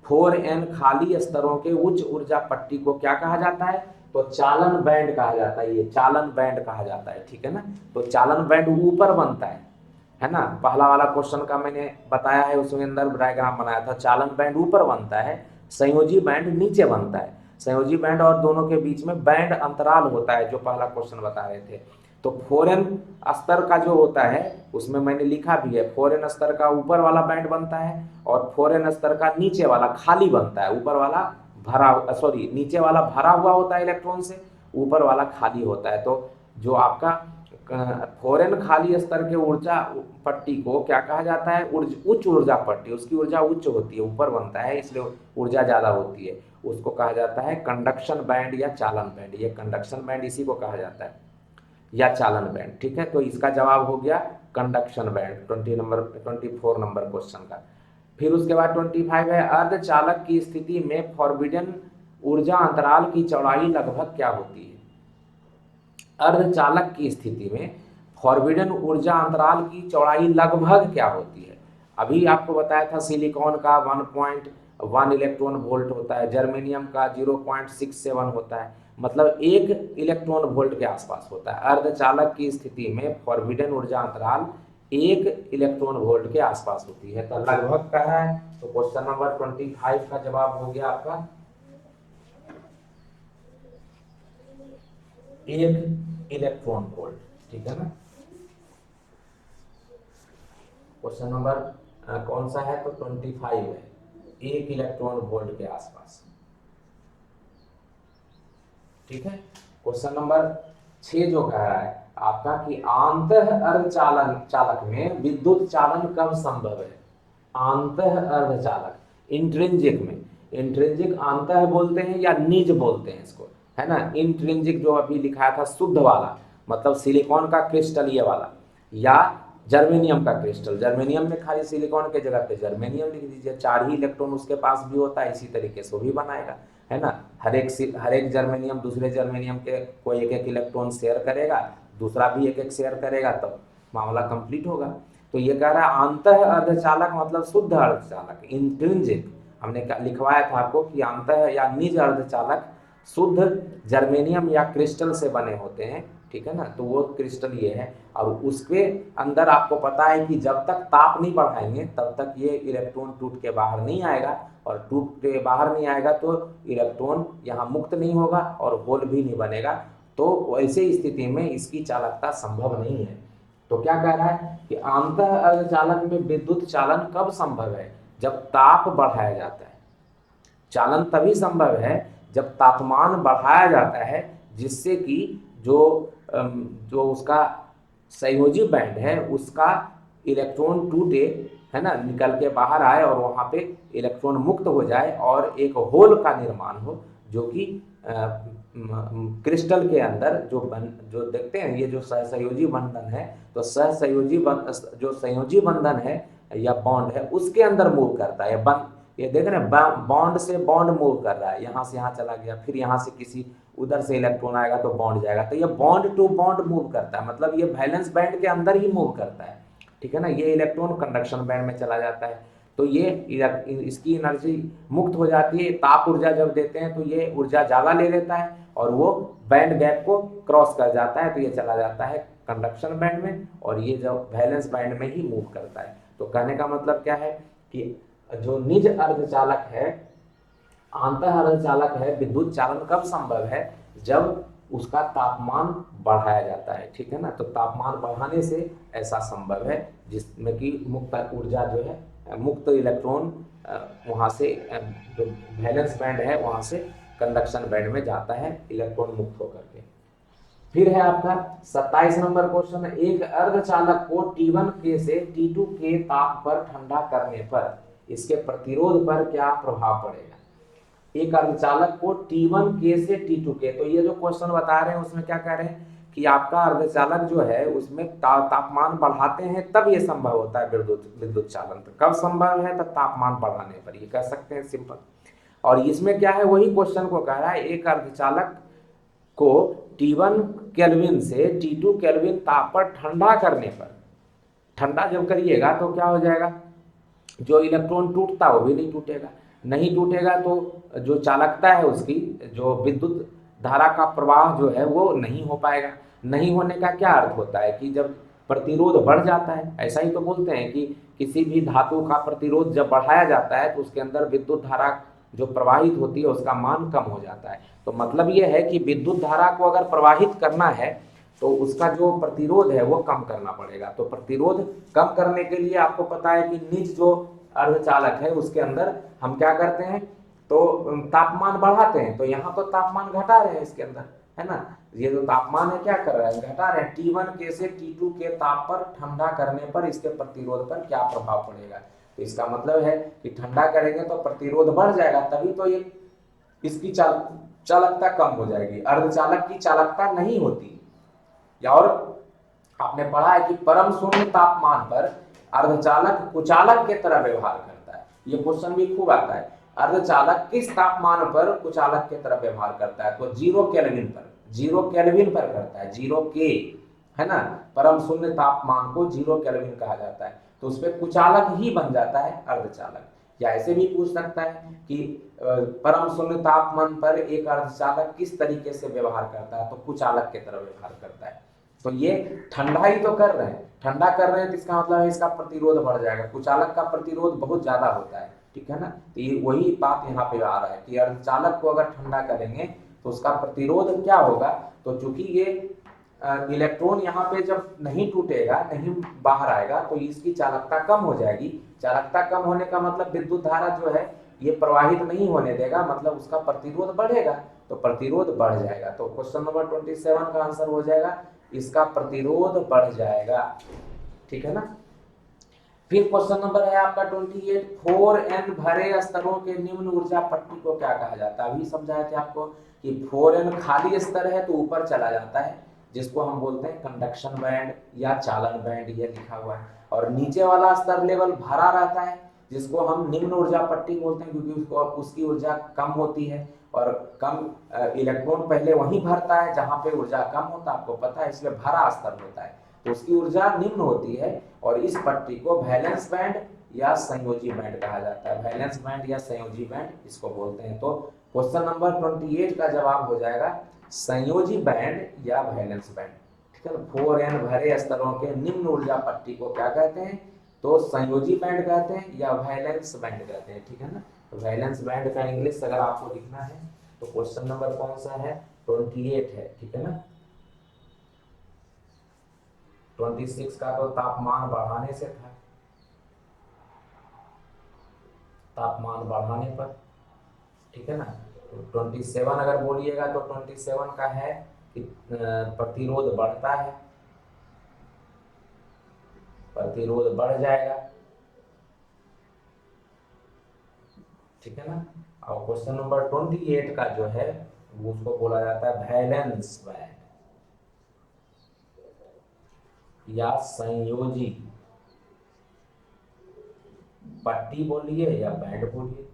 4n खाली स्तरों के उच्च ऊर्जा पट्टी को क्या कहा जाता है, तो चालन बैंड कहा जाता है, ये चालन बैंड कहा जाता है, ठीक है ना। तो चालन बैंड ऊपर बनता है ना। पहला वाला क्वेश्चन का मैंने बताया है, उसमें अंदर डायग्राम बनाया था, चालन बैंड ऊपर बनता है, संयोजी बैंड नीचे बनता है। संयोजी बैंड और दोनों के बीच में बैंड अंतराल होता है, जो पहला क्वेश्चन बता रहे थे। तो 4n स्तर का जो होता है उसमें मैंने लिखा भी है, 4n स्तर का ऊपर वाला बैंड बनता है, और 4n स्तर का नीचे वाला खाली बनता है। ऊपर वाला भरा, सॉरी, नीचे वाला भरा हुआ होता है इलेक्ट्रॉन से, ऊपर वाला खाली होता है। तो जो आपका 4n खाली स्तर के ऊर्जा पट्टी को क्या कहा जाता है, उच्च ऊर्जा पट्टी, उसकी ऊर्जा उच्च होती है, ऊपर बनता है इसलिए ऊर्जा ज्यादा होती है, उसको कहा जाता है कंडक्शन बैंड या चालन बैंड। ये कंडक्शन बैंड इसी को कहा जाता है, या चालन बैंड, ठीक है। तो इसका जवाब हो गया कंडक्शन बैंड 24 नंबर क्वेश्चन का। फिर उसके बाद 25 है अर्धचालक की स्थिति में फॉरबिडन ऊर्जा अंतराल की चौड़ाई लगभग क्या होती है। अर्धचालक की स्थिति में फॉरबिडन ऊर्जा अंतराल की चौड़ाई लगभग क्या होती है। अभी आपको बताया था सिलिकॉन का 1.1 इलेक्ट्रॉन वोल्ट होता है, जर्मेनियम का 0.67 होता है, मतलब 1 इलेक्ट्रॉन वोल्ट के आसपास होता है। अर्धचालक की स्थिति में फॉरबिडन ऊर्जा अंतराल 1 इलेक्ट्रॉन वोल्ट के आसपास होती है। तो लगभग का है, तो क्वेश्चन नंबर 25 का जवाब हो गया आपका 1 इलेक्ट्रॉन वोल्ट, ठीक है ना। क्वेश्चन नंबर कौन सा है, तो 25 है, 1 इलेक्ट्रॉन वोल्ट के आसपास। ठीक है। क्वेश्चन नंबर 6 जो कह रहा है आपका कि आंतः अर्धचालन चालक में विद्युत चालन कब संभव है। आंतः अर्धचालक, इंट्रिंजिक में, इंट्रिंजिक आंतः बोलते हैं या निज बोलते हैं इसको, है ना। इंट्रिंजिक जो अभी लिखाया था शुद्ध वाला, मतलब सिलिकॉन का क्रिस्टल ये वाला, या जर्मेनियम का क्रिस्टल, जर्मेनियम में खाली सिलिकॉन के जगह पे जर्मेनियम लिख दीजिए, 4 ही इलेक्ट्रॉन उसके पास भी होता है, इसी तरीके से वो भी बनाएगा, है ना। हर एक जर्मेनियम दूसरे जर्मेनियम के कोई एक एक इलेक्ट्रॉन शेयर करेगा, दूसरा भी एक एक शेयर करेगा, तब मामला कंप्लीट होगा। तो ये कह रहा है अंतः अर्धचालक मतलब शुद्ध अर्धचालक, इंट्रिंजिक, हमने लिखवाया था आपको कि अंतः या निज अर्धचालक शुद्ध जर्मेनियम या क्रिस्टल से बने होते हैं, ठीक है ना। तो वो क्रिस्टल ये है, और उसके अंदर आपको पता है कि जब तक ताप नहीं बढ़ाएंगे तब तक ये इलेक्ट्रॉन टूट के बाहर नहीं आएगा, और टूट के बाहर नहीं आएगा तो इलेक्ट्रॉन यहाँ मुक्त नहीं होगा और होल भी नहीं बनेगा। तो ऐसे स्थिति में इसकी चालकता संभव नहीं है। तो क्या कह रहा है कि आंतः अर्धचालक में विद्युत चालन कब संभव है, जब ताप बढ़ाया जाता है। चालन तभी संभव है जब तापमान बढ़ाया जाता है, जिससे कि जो उसका संयोजी बैंड है उसका इलेक्ट्रॉन टूटे, है ना, निकल के बाहर आए और वहाँ पे इलेक्ट्रॉन मुक्त हो जाए और एक होल का निर्माण हो, जो कि क्रिस्टल के अंदर जो देखते हैं ये जो सहसंयोजी बंधन है, तो जो संयोजी बंधन है या बॉन्ड है उसके अंदर मूव करता है। ये देख रहे हैं बॉन्ड से बॉन्ड मूव कर रहा है, यहाँ से यहाँ चला गया, फिर यहाँ से किसी उधर से इलेक्ट्रॉन आएगा तो बॉन्ड जाएगा, तो ये बॉन्ड टू बॉन्ड मूव करता है, मतलब ये वैलेंस बैंड के अंदर ही मूव करता है, ठीक है ना। ये इलेक्ट्रॉन कंडक्शन बैंड में चला जाता है, तो ये इसकी एनर्जी मुक्त हो जाती है। ताप ऊर्जा जब देते हैं तो ये ऊर्जा ज़्यादा ले लेता है और वो बैंड गैप को क्रॉस कर जाता है, तो ये चला जाता है कंडक्शन बैंड में, और ये जब वैलेंस बैंड में ही मूव करता है। तो कहने का मतलब क्या है कि जो निज अर्धचालक है, आंतः अर्धचालक है, विद्युत चालन कब संभव है, जब उसका तापमान बढ़ाया जाता है, ठीक है ना। तो तापमान बढ़ाने से ऐसा संभव है, जिसमें कि मुक्त ऊर्जा जो है, मुक्त इलेक्ट्रॉन वहाँ से जो वैलेंस बैंड है वहाँ से कंडक्शन बैंड में जाता है इलेक्ट्रॉन मुक्त होकर के। फिर है आपका 27 नंबर क्वेश्चन, एक अर्धचालक को T1 के से T2 के ताप पर ठंडा करने पर इसके प्रतिरोध पर क्या प्रभाव पड़ेगा। एक अर्धचालक को T1 के से T2 के, तो ये जो क्वेश्चन बता रहे हैं उसमें क्या कह रहे हैं कि आपका अर्धचालक जो है उसमें तापमान बढ़ाते हैं तब ये संभव होता है विद्युत चालन। तो कब संभव है, तो तापमान बढ़ाने पर, ये कह सकते हैं सिंपल। और इसमें क्या है, वही क्वेश्चन को कह रहा है, एक अर्धचालक को T1 केल्विन से T2 केल्विन ताप पर ठंडा करने पर, ठंडा जब करिएगा तो क्या हो जाएगा, जो इलेक्ट्रॉन टूटता वो भी नहीं टूटेगा, नहीं टूटेगा तो जो चालकता है उसकी, जो विद्युत धारा का प्रवाह जो है वो नहीं हो पाएगा। नहीं होने का क्या अर्थ होता है कि जब प्रतिरोध बढ़ जाता है, ऐसा ही तो बोलते हैं कि किसी भी धातु का प्रतिरोध जब बढ़ाया जाता है तो उसके अंदर विद्युत धारा जो प्रवाहित होती है उसका मान कम हो जाता है। तो मतलब ये है कि विद्युत धारा को अगर प्रवाहित करना है तो उसका जो प्रतिरोध है वो कम करना पड़ेगा। तो प्रतिरोध कम करने के लिए आपको पता है कि निज जो अर्धचालक है उसके अंदर हम क्या करते हैं, तो तापमान बढ़ाते हैं, तो यहाँ तो तापमान घटा रहे हैं इसके अंदर, है ना। ये जो तापमान है क्या कर रहे हैं, घटा रहे हैं। T1 के से T2 के ताप पर ठंडा करने पर इसके प्रतिरोध पर क्या प्रभाव पड़ेगा। तो इसका मतलब है कि ठंडा करेंगे तो प्रतिरोध बढ़ जाएगा, तभी तो ये इसकी चालकता कम हो जाएगी। अर्धचालक की चालकता नहीं होती। और आपने पढ़ा है कि परम शून्य तापमान पर अर्धचालक कुचालक के तरह व्यवहार करता है। ये क्वेश्चन भी खूब आता है, अर्धचालक किस तापमान पर कुचालक के तरह व्यवहार करता है, तो 0 केल्विन पर, 0 केल्विन पर करता है, 0 के, है ना। परम शून्य तापमान को 0 केल्विन कहा जाता है, तो उस पर कुचालक ही बन जाता है अर्धचालक। या ऐसे भी पूछ सकता है कि परम शून्य तापमान पर एक अर्धचालक किस तरीके से व्यवहार करता है, तो कुचालक के तरह व्यवहार करता है। तो ये ठंडा ही तो कर रहे हैं, ठंडा कर रहे हैं तो इसका मतलब है इसका प्रतिरोध बढ़ जाएगा। कुचालक का प्रतिरोध बहुत ज्यादा होता है, ठीक है ना। तो ये वही बात यहाँ पे आ रहा है कि अर्धचालक को अगर ठंडा करेंगे तो उसका प्रतिरोध क्या होगा, तो चूंकि ये इलेक्ट्रॉन यहाँ पे जब नहीं टूटेगा, नहीं बाहर आएगा, तो इसकी चालकता कम हो जाएगी। चालकता कम होने का मतलब विद्युत धारा जो है ये प्रवाहित नहीं होने देगा, मतलब उसका प्रतिरोध बढ़ेगा, तो प्रतिरोध बढ़ जाएगा। तो क्वेश्चन नंबर 27 का आंसर हो जाएगा इसका प्रतिरोध बढ़ जाएगा, ठीक है ना। फिर क्वेश्चन नंबर है आपका 28, 4n भरे स्तरों के निम्न ऊर्जा पट्टी को क्या कहा जाता है। अभी समझाए थे आपको कि 4n खाली स्तर है तो ऊपर चला जाता है, जिसको हम बोलते हैं कंडक्शन बैंड या चालन बैंड, ये लिखा हुआ है। और नीचे वाला स्तर लेवल भरा रहता है, जिसको हम निम्न ऊर्जा पट्टी बोलते हैं, क्योंकि उसकी ऊर्जा कम होती है और कम इलेक्ट्रॉन पहले वहीं भरता है जहां पे ऊर्जा कम होता है, आपको पता है, इसलिए भरा स्तर होता है, तो उसकी ऊर्जा निम्न होती है। और इस पट्टी को वैलेंस बैंड या संयोजी बैंड कहा जाता है। वैलेंस बैंड या संयोजी बैंड इसको बोलते हैं। तो क्वेश्चन नंबर 28 का जवाब हो जाएगा संयोजी बैंड या वैलेंस बैंड, ठीक है। 4n भरे स्तरों के निम्न ऊर्जा पट्टी को क्या कहते हैं, तो संयोजी बैंड कहते हैं या वैलेंस बैंड कहते हैं, ठीक है ना। तो वैलेंस बैंड का इंग्लिश अगर आपको लिखना है तो क्वेश्चन नंबर कौन सा है, 28 है, ठीक है ना। 26 का तो तापमान बढ़ाने से था, तापमान बढ़ाने पर, ठीक है ना। तो 27 अगर बोलिएगा तो 27 का है कि प्रतिरोध बढ़ता है, प्रतिरोध बढ़ जाएगा, ठीक है ना। और क्वेश्चन नंबर 28 का जो है वो उसको बोला जाता है वैलेंस बैंड या संयोजी पट्टी बोलिए या बैंड बोलिए।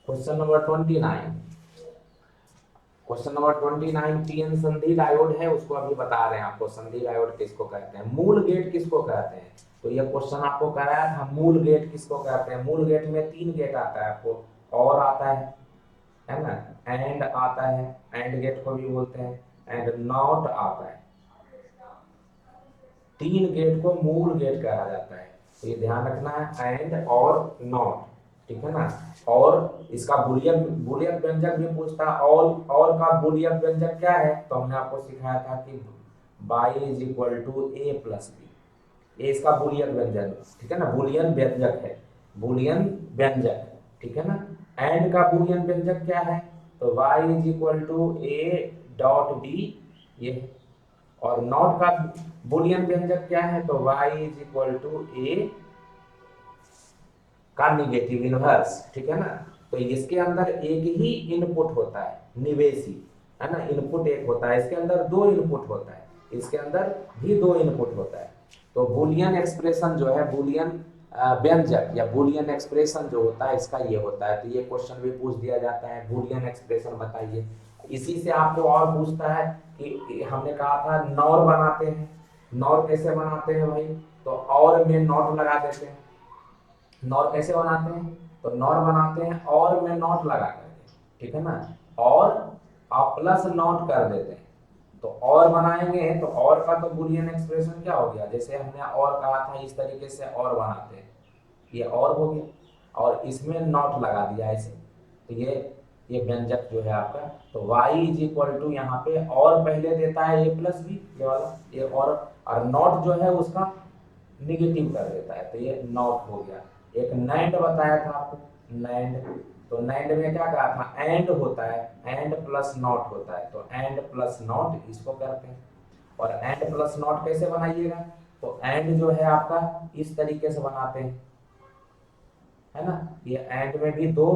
Question number 29, question number 29 PN संधि डायोड है, उसको अभी बता रहे हैं आपको संधि डायोड किसको कहते हैं, मूल गेट किसको कहते हैं। तो ये क्वेश्चन आपको कराया था मूल गेट किसको कहते हैं। मूल गेट में 3 गेट आता है आपको, और आता है ना, एंड आता है, एंड गेट को भी बोलते हैं, एंड नॉट आता है। 3 गेट को मूल गेट कहा जाता है, तो ये ध्यान रखना है, एंड और नॉट, ठीक है ना। और इसका बुलियन बुलियन व्यंजक भी पूछता है, और का बुलियन व्यंजक क्या है, तो हमने आपको सिखाया था कि y is equal to A plus B, ये इसका बुलियन व्यंजक, ठीक है ना, बुलियन व्यंजक है, बुलियन व्यंजक, ठीक है ना। एंड का बुलियन व्यंजक क्या है, तो y is equal to A dot B, ये। और नॉट का बुलियन व्यंजक क्या है, तो y इज इक्वल टू ए का निगेटिव इनवर्स, ठीक है ना। तो इसके अंदर एक ही इनपुट होता है, निवेशी, है ना, इनपुट एक होता है, इसके अंदर 2 इनपुट होता है, इसके अंदर भी 2 इनपुट होता है। तो बुलियन एक्सप्रेशन जो है, बुलियन व्यंजक या बुलियन एक्सप्रेशन जो होता है इसका ये होता है। तो ये क्वेश्चन भी पूछ दिया जाता है, बुलियन एक्सप्रेशन बताइए। इसी से आपको और पूछता है कि हमने कहा था नॉर बनाते हैं, नॉर कैसे बनाते हैं भाई, तो और में नॉट लगा देते हैं। नॉर कैसे बनाते हैं, तो नॉर बनाते हैं और में नॉट लगा करके, ठीक है ना, और आप प्लस नॉट कर देते हैं, तो और बनाएंगे तो और का तो बुलियन एक्सप्रेशन क्या हो गया, जैसे हमने और कहा था इस तरीके से और बनाते हैं, ये और हो गया, और इसमें नॉट लगा दिया ऐसे, तो ये व्यंजक जो है आपका। तो y इज इक्वल टू यहाँ पे और पहले देता है ए प्लस बी, ये वाला, ये और नॉट जो है उसका निगेटिव कर देता है, तो ये नॉट हो गया। एक नैंड बताया था आपको, नैंड, तो नैंड में क्या कहा था, एंड होता है, एंड प्लस नॉट होता है, तो एंड प्लस नॉट इसको करते हैं। और एंड प्लस नॉट कैसे बनाइएगा, तो एंड जो है आपका इस तरीके से बनाते हैं, है ना, ये एंड में भी 2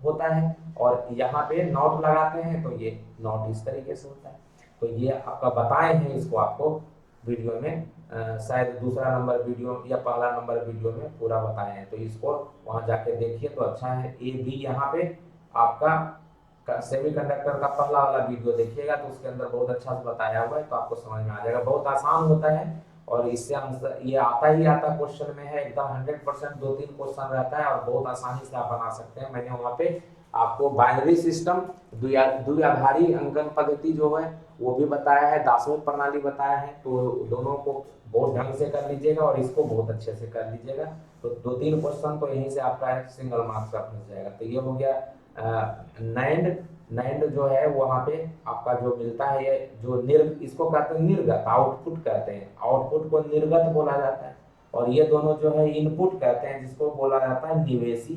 होता है और यहाँ पे नॉट लगाते हैं, तो ये नॉट इस तरीके से होता है। तो ये आपका बताए हैं, इसको आपको वीडियो में शायद दूसरा नंबर वीडियो या पहला नंबर वीडियो में पूरा बताए हैं, तो इसको वहां जाके देखिए तो अच्छा है। ए बी यहाँ पे आपका सेमीकंडक्टर का पहला वाला वीडियो देखिएगा तो उसके अंदर बहुत अच्छा से बताया हुआ है, तो आपको समझ में आ जाएगा, बहुत आसान होता है। और इससे आंसर ये आता ही आता क्वेश्चन में है, एकदम 100%, 2-3 क्वेश्चन रहता है और बहुत आसानी से आप बना सकते हैं। मैंने वहाँ पे आपको बाइनरी सिस्टम, द्विआधारी अंकन पद्धति जो है वो भी बताया है, दासवें प्रणाली बताया है, तो दोनों को बहुत ढंग से कर लीजिएगा और इसको बहुत अच्छे से कर लीजिएगा। तो 2-3 क्वेश्चन तो यहीं से आपका सिंगल मार्क्स का फंस जाएगा। तो ये हो गया नैंड नैंड जो है वहाँ पे आपका जो मिलता है ये जो इसको कहते हैं निर्गत, आउटपुट कहते हैं, आउटपुट को निर्गत बोला जाता है। और ये दोनों जो है इनपुट कहते हैं, जिसको बोला जाता है निवेशी।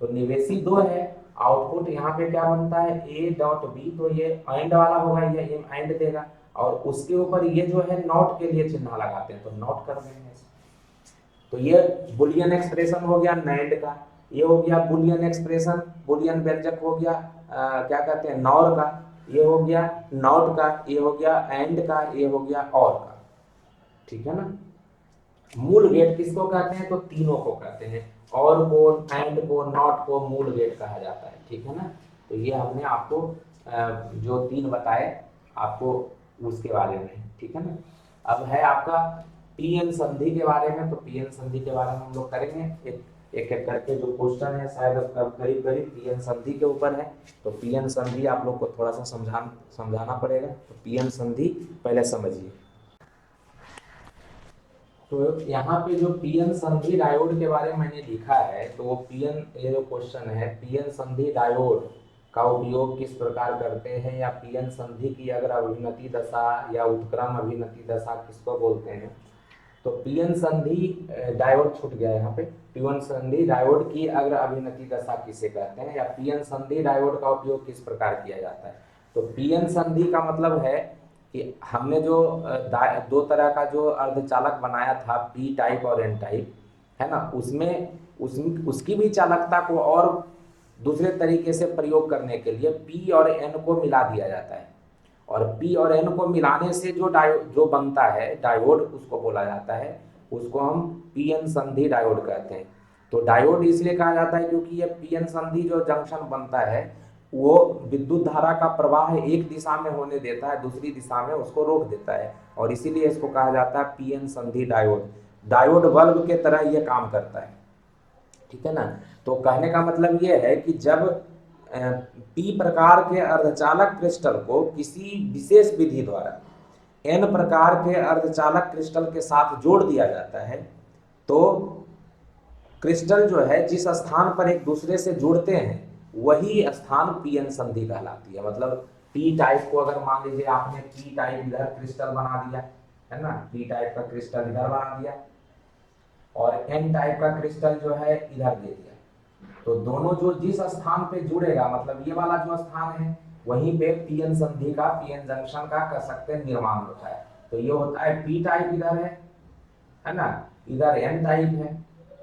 तो निवेशी दो है, आउटपुट यहाँ पे क्या बनता है ए डॉट बी, तो ये एंड वाला होगा, ये एंड देगा। और उसके ऊपर ये जो है नॉट के लिए चिन्ह लगाते हैं, तो नॉट कर देंगे। तो ये बुलियन एक्सप्रेशन हो गया नैंड का, ये हो गया बुलियन एक्सप्रेशन, बुलियन व्यंजक हो गया क्या कहते हैं नॉर का, ये हो गया नॉट का, ये हो गया एंड का, ये हो गया और का। ठीक है ना। मूल गेट किसको कहते हैं, तो तीनों को कहते हैं, और को, एंड को, नॉट को मूल गेट कहा जाता है। ठीक है ना। तो ये हमने आपको जो तीन बताए आपको उसके बारे में। ठीक है ना। अब है आपका पीएन संधि के बारे में। तो पीएन संधि के बारे में हम लोग करेंगे एक एक करके। जो क्वेश्चन है शायद करीब करीब पीएन संधि के ऊपर है। तो पीएन संधि आप लोग को थोड़ा सा समझाना पड़ेगा। तो पीएन संधि पहले समझिए। तो यहाँ पे जो पीएन संधि डायोड के बारे में मैंने लिखा है, तो वो पीएन, ये जो क्वेश्चन है पीएन संधि डायोड का उपयोग किस प्रकार करते हैं, या पीएन संधि की अगर अभिनति दशा या उत्क्रम अभिनति दशा किसको बोलते हैं। तो पीएन संधि डायोड छूट गया यहाँ पे। पीएन संधि डायोड की अग्र अभिनति दशा किसे कहते हैं, या पीएन संधि डायोड का उपयोग किस प्रकार किया जाता है। तो पीएन संधि का मतलब है कि हमने जो दो तरह का जो अर्धचालक बनाया था, पी टाइप और एन टाइप, है ना, उसकी भी चालकता को और दूसरे तरीके से प्रयोग करने के लिए पी और एन को मिला दिया जाता है। और पी और एन को मिलाने से जो बनता है डायोड, उसको बोला जाता है, उसको हम पीएन संधि डायोड कहते हैं। तो डायोड इसलिए कहा जाता है क्योंकि ये पीएन संधि जो जंक्शन बनता है वो विद्युत धारा का प्रवाह एक दिशा में होने देता है, दूसरी दिशा में उसको रोक देता है, और इसीलिए इसको कहा जाता है पीएन संधि डायोड। डायोड बल्ब के तरह ये काम करता है। ठीक है ना। तो कहने का मतलब ये है कि जब पी प्रकार के अर्धचालक क्रिस्टल को किसी विशेष विधि द्वारा एन प्रकार के अर्धचालक क्रिस्टल के साथ जोड़ दिया जाता है, तो क्रिस्टल जो है जिस स्थान पर एक दूसरे से जुड़ते हैं वही स्थान पीएन संधि कहलाती है। मतलब पी टाइप को अगर मान लीजिए आपने पी टाइप इधर क्रिस्टल बना दिया, है ना, पी टाइप का क्रिस्टल इधर बना दिया, और एन टाइप का क्रिस्टल जो है इधर दे दिया, तो दोनों जो जिस स्थान पे जुड़ेगा, मतलब ये वाला जो स्थान है, वहीं पे पीएन संधि का, पीएन जंक्शन का कह सकते हैं निर्माण होता है। तो ये होता है पी टाइप इधर है ना, इधर एन टाइप है,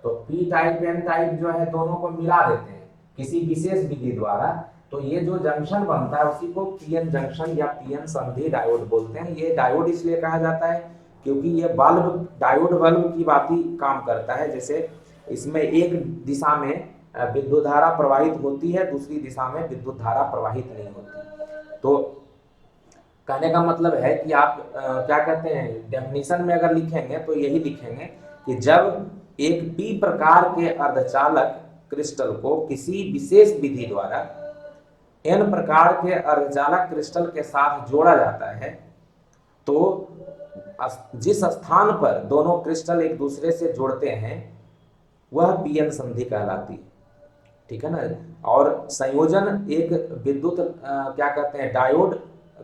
तो पी टाइप एन टाइप जो है दोनों को मिला देते हैं किसी विशेष विधि द्वारा, तो ये जो जंक्शन बनता है उसी को पीएन जंक्शन या पीएन संधि डायोड बोलते हैं। ये डायोड इसलिए कहा जाता है क्योंकि ये बल्ब, डायोड बल्ब की भांति काम करता है। जैसे इसमें एक दिशा में विद्युत धारा प्रवाहित होती है, दूसरी दिशा में विद्युत धारा प्रवाहित नहीं होती। तो कहने का मतलब है कि आप क्या कहते हैं, डेफिनेशन में अगर लिखेंगे तो यही लिखेंगे कि जब एक पी प्रकार के अर्धचालक क्रिस्टल को किसी विशेष विधि द्वारा एन प्रकार के अर्धचालक क्रिस्टल के साथ जोड़ा जाता है, तो जिस स्थान पर दोनों क्रिस्टल एक दूसरे से जुड़ते हैं वह पीएन संधि कहलाती है। ठीक है ना। और संयोजन एक विद्युत क्या कहते हैं डायोड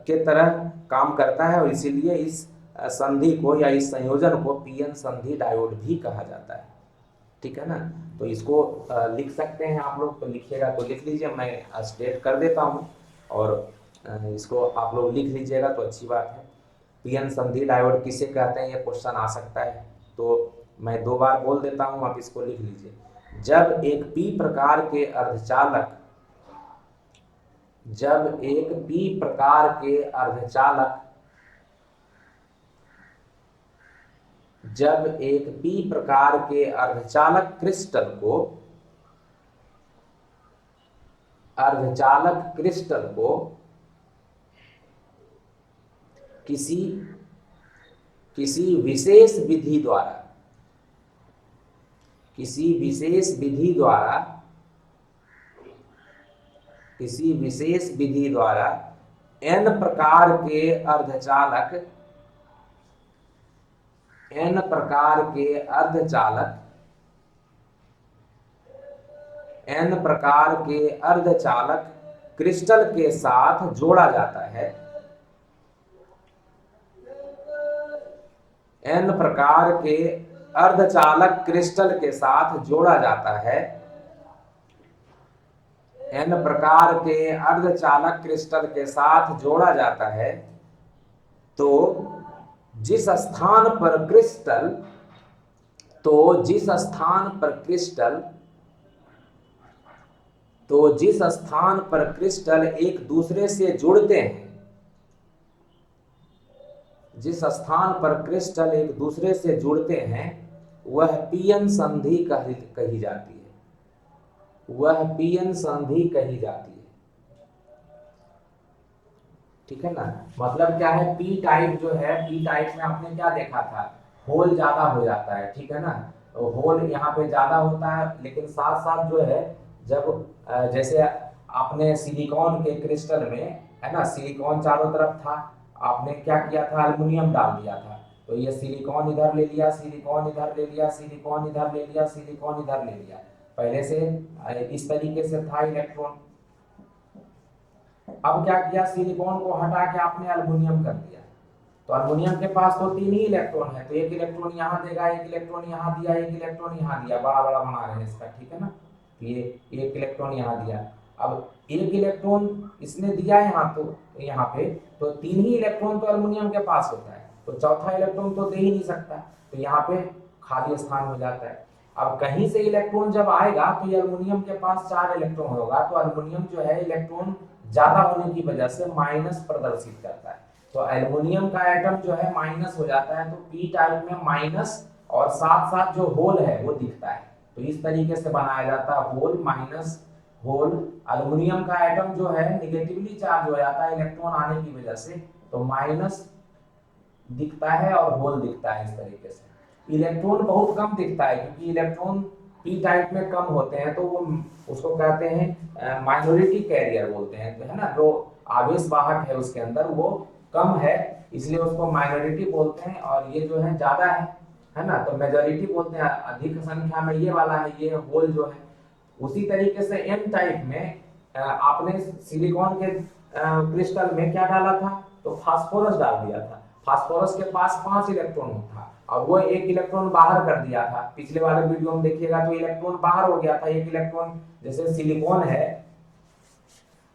के तरह काम करता है, और इसीलिए इस संधि को या इस संयोजन को पीएन संधि डायोड भी कहा जाता है। ठीक है ना। तो इसको लिख सकते हैं आप लोग, तो लिखिएगा तो लिख लीजिए, मैं स्टेट कर देता हूँ, और इसको आप लोग लिख लीजिएगा तो अच्छी बात है। पीएन संधि डायोड किसे कहते हैं, ये क्वेश्चन आ सकता है, तो मैं दो बार बोल देता हूँ, आप इसको लिख लीजिए। जब एक पी प्रकार के अर्धचालक, जब एक पी प्रकार के अर्धचालक, जब एक पी प्रकार के अर्धचालक क्रिस्टल को, अर्धचालक क्रिस्टल को किसी विशेष विधि द्वारा, किसी विशेष विधि द्वारा, किसी विशेष विधि द्वारा एन प्रकार के अर्धचालक, एन प्रकार के अर्धचालक, एन प्रकार के अर्धचालक क्रिस्टल के साथ जोड़ा जाता है, n प्रकार के अर्धचालक क्रिस्टल के साथ जोड़ा जाता है, n प्रकार के अर्धचालक क्रिस्टल के साथ जोड़ा जाता है, तो जिस स्थान पर क्रिस्टल एक दूसरे से जुड़ते हैं, जिस स्थान पर क्रिस्टल एक दूसरे से जुड़ते हैं वह पीएन संधि कही जाती है, वह पीएन संधि कही जाती है। ठीक है ना। मतलब क्या है, पी टाइप जो है, पी टाइप में आपने क्या देखा था, होल ज्यादा हो जाता है। ठीक है ना, तो होल यहाँ पे ज्यादा होता है, लेकिन साथ साथ जो है जब जैसे आपने सिलिकॉन के क्रिस्टल में है ना, सिलिकॉन चारों तरफ था, आपने क्या किया था, एल्युमिनियम डाल दिया था, तो ये सिलिकॉन इधर ले लिया, सिलिकॉन इधर ले लिया, सिलिकॉन इधर ले लिया, सिलिकॉन इधर ले लिया, पहले से इस तरीके से था इलेक्ट्रॉन। अब क्या किया, सिलिकॉन को हटा के आपने एल्युमिनियम कर दिया, तो एल्युमिनियम के पास तो 3 ही इलेक्ट्रॉन है, तो एक इलेक्ट्रॉन यहाँ देगा, एक इलेक्ट्रॉन यहाँ दिया, एक इलेक्ट्रॉन यहाँ दिया, बड़ा बड़ा बना रहे हैं इसका। ठीक है ना, ये एक इलेक्ट्रॉन यहाँ दिया, अब एक इलेक्ट्रॉन इसने दिया यहाँ, तो यहाँ पे तो 3 ही इलेक्ट्रॉन तो एल्युमिनियम के पास होता है, तो चौथा इलेक्ट्रॉन तो दे ही नहीं सकता, तो यहाँ पे खाली स्थान हो जाता है। अब कहीं से इलेक्ट्रॉन जब आएगा तो एल्युमिनियम के पास 4 इलेक्ट्रॉन होगा, तो एल्युमिनियम जो है इलेक्ट्रॉन ज्यादा होने की वजह से माइनस प्रदर्शित करता है, तो एल्युमिनियम का एटम जो है माइनस हो जाता है, तो पी टाइप में माइनस और साथ साथ जो होल है वो दिखता है, तो इस तरीके से बनाया जाता है होल माइनस होल। एल्युमिनियम का एटम जो है निगेटिवली चार्ज हो जाता है इलेक्ट्रॉन आने की वजह से, तो माइनस दिखता है और होल दिखता है इस तरीके से। इलेक्ट्रॉन बहुत कम दिखता है, क्योंकि इलेक्ट्रॉन पी टाइप में कम होते हैं, तो वो उसको कहते हैं माइनॉरिटी कैरियर बोलते हैं, है ना, जो आवेश वाहक है उसके अंदर वो कम है, इसलिए उसको माइनॉरिटी बोलते हैं, और ये जो है ज्यादा है ना, तो मेजॉरिटी बोलते हैं, अधिक संख्या में ये वाला है, ये होल जो है। उसी तरीके से एन टाइप में आपने सिलिकॉन के क्रिस्टल में क्या डाला था, तो फास्फोरस डाल दिया था, फास्फोरस के पास 5 इलेक्ट्रॉन था, और वो एक इलेक्ट्रॉन बाहर कर दिया था, पिछले वाले वीडियो में देखिएगा तो इलेक्ट्रॉन बाहर हो गया था, एक इलेक्ट्रॉन, जैसे सिलिकॉन है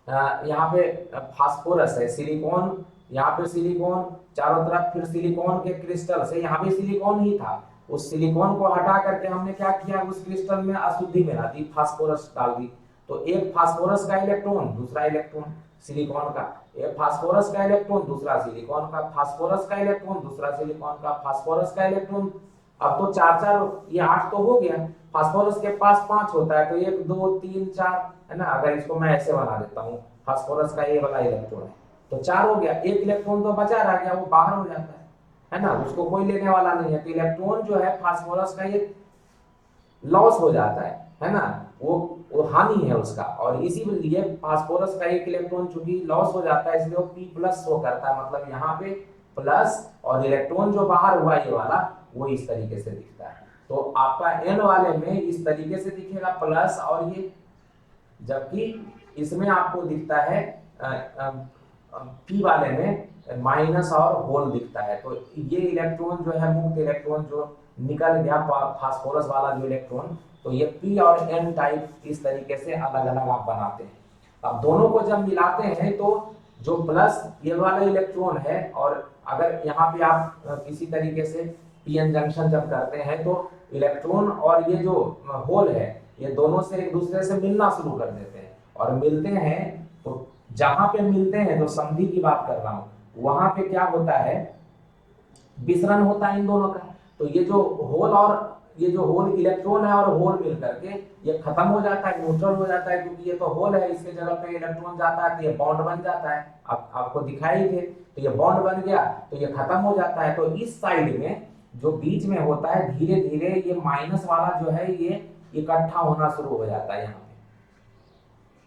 यहाँ पे फास्फोरस है, सिलिकॉन यहाँ पे सिलिकॉन चारों तरफ, फिर सिलिकॉन के क्रिस्टल से यहाँ भी सिलिकॉन ही था, उस सिलिकॉन को हटा करके हमने क्या किया, उस क्रिस्टल में अशुद्धि मिला दी, फास्फोरस डाल दी, तो एक फास्फोरस का इलेक्ट्रॉन, दूसरा इलेक्ट्रॉन सिलिकॉन का, एक फास्फोरस का इलेक्ट्रॉन, दूसरा सिलिकॉन का, फास्फोरस का इलेक्ट्रॉन, दूसरा सिलिकॉन का, फास्फोरस का इलेक्ट्रॉन, अब तो 4 ये 8 तो हो गया, फास्फोरस के पास 5 होता है, तो 1 2 3 4 है ना, अगर इसको मैं ऐसे बना देता हूँ, फास्फोरस का ये वाला इलेक्ट्रॉन है, तो 4 हो गया, एक इलेक्ट्रॉन तो बचा रह गया, वो बाहर हो जाता है ना, उसको कोई लेने वाला नहीं है, तो इलेक्ट्रॉन जो है फास्फोरस का ये लॉस हो जाता है ना, वो हानि है उसका, और इसीलिए फास्फोरस का एक इलेक्ट्रॉन चूंकि लॉस हो जाता है, इसलिए वो P प्लस शो करता है, मतलब यहाँ पे प्लस, और इलेक्ट्रॉन जो बाहर हुआ ये वाला वो इस तरीके से दिखता है, तो आपका N वाले में इस तरीके से दिखेगा प्लस, और ये जबकि इसमें आपको दिखता है P वाले में माइनस और होल दिखता है, तो ये इलेक्ट्रॉन जो है मुक्त इलेक्ट्रॉन जो निकल गया फास्फोरस वाला जो इलेक्ट्रॉन, तो ये P और N टाइप इस तरीके से अलग अलग आप बनाते हैं। अब दोनों को जब मिलाते हैं तो जो प्लस ये वाला इलेक्ट्रॉन है, और अगर यहाँ पे आप किसी तरीके से पीएन जंक्शन जब करते हैं तो इलेक्ट्रॉन और ये जो होल है ये दोनों से एक दूसरे से मिलना शुरू कर देते हैं, और मिलते हैं तो जहां पे मिलते हैं, तो संधि की बात कर रहा हूं, वहां पे क्या होता है, विसरण होता है इन दोनों का, तो ये जो होल और ये जो होल इलेक्ट्रॉन है और होल मिल करके ये खत्म हो जाता है, न्यूट्रल हो जाता है, क्योंकि ये तो होल है, इसके जगह पे इलेक्ट्रॉन जाता है तो ये बॉन्ड बन जाता है, आपको दिखाई थे, तो ये बॉन्ड बन गया तो ये खत्म हो जाता है, तो इस साइड में जो बीच में होता है धीरे धीरे ये माइनस वाला जो है ये इकट्ठा होना शुरू हो जाता है, यहाँ पे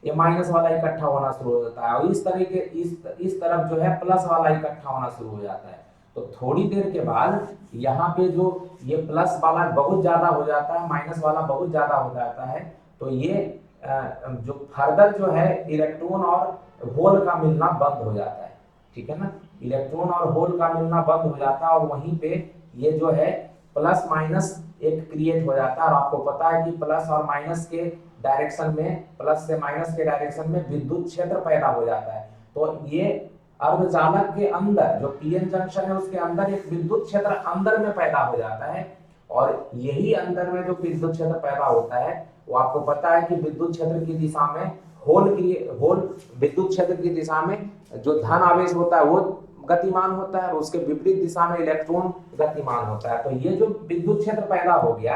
ये माइनस वाला इकट्ठा होना शुरू हो जाता है, और इस तरीके इस तरफ जो है प्लस वाला इकट्ठा होना शुरू हो जाता है, तो थोड़ी देर के बाद यहाँ पे जो ये प्लस वाला बहुत ज्यादा हो जाता है, माइनस वाला बहुत ज्यादा हो जाता है, तो ये जो फर्दर जो है इलेक्ट्रॉन और होल का मिलना बंद हो जाता है, ठीक है ना। इलेक्ट्रॉन और होल का मिलना बंद हो जाता है और वहीं पे ये जो है प्लस माइनस एक क्रिएट हो जाता है। और आपको पता है कि प्लस और माइनस के डायरेक्शन में, प्लस से माइनस के डायरेक्शन में विद्युत क्षेत्र पैदा हो जाता है। तो ये अर्धचालक के अंदर जो पीएन जंक्शन है उसके अंदर एक विद्युत क्षेत्र अंदर में पैदा हो जाता है। और यही अंदर में जो विद्युत क्षेत्र पैदा होता है वो आपको पता है कि विद्युत क्षेत्र की दिशा में होल विद्युत क्षेत्र की दिशा में जो धन आवेश होता है वो गतिमान होता है और उसके विपरीत दिशा में इलेक्ट्रॉन गतिमान होता है। तो ये जो विद्युत क्षेत्र पैदा हो गया,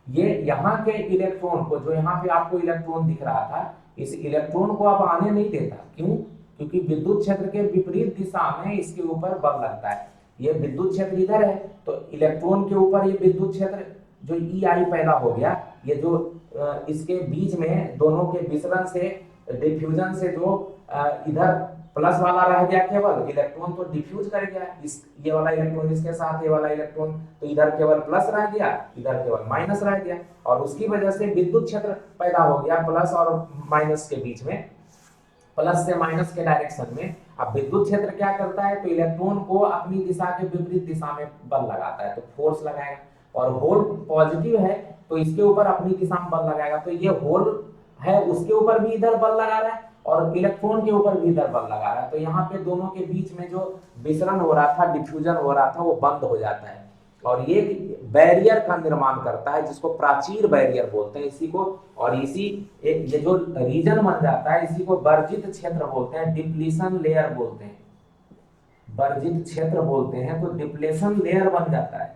ये यहाँ के इलेक्ट्रॉन को, जो यहाँ पे आपको इलेक्ट्रॉन दिख रहा था, इस इलेक्ट्रॉन को अब आने नहीं देता। क्यों? क्योंकि विद्युत क्षेत्र के विपरीत दिशा में इसके ऊपर बल लगता है। ये विद्युत क्षेत्र इधर है तो इलेक्ट्रॉन के ऊपर ये विद्युत क्षेत्र जो EI पैदा हो गया, ये जो इसके बीच में दोनों के विसरण से, डिफ्यूजन से जो इधर प्लस वाला रह गया, केवल इलेक्ट्रॉन तो डिफ्यूज कर गया, इस ये वाला इलेक्ट्रॉन इसके साथ ये वाला इलेक्ट्रॉन, तो इधर केवल प्लस रह गया, इधर केवल माइनस रह गया और उसकी वजह से विद्युत क्षेत्र पैदा हो गया प्लस और माइनस के बीच में, प्लस से माइनस के डायरेक्शन में। अब विद्युत क्षेत्र क्या करता है, तो इलेक्ट्रॉन को अपनी दिशा के विपरीत दिशा में बल लगाता है, तो फोर्स लगाएगा। और होल पॉजिटिव है तो इसके ऊपर अपनी दिशा में बल लगाएगा, तो ये होल है उसके ऊपर भी इधर बल लगा रहा है और इलेक्ट्रॉन के ऊपर भी इधर बल लगा रहा है। तो यहाँ पे दोनों के बीच में जो विसरण हो रहा था, डिफ्यूजन हो रहा था, वो बंद हो जाता है और ये बैरियर का निर्माण करता है जिसको प्राचीर बैरियर बोलते हैं इसी को। और इसी एक ये जो रीजन बन जाता है इसी को वर्जित क्षेत्र बोलते हैं, डिप्लीशन लेयर बोलते हैं, वर्जित क्षेत्र बोलते हैं। तो डिप्लेशन लेयर बन जाता है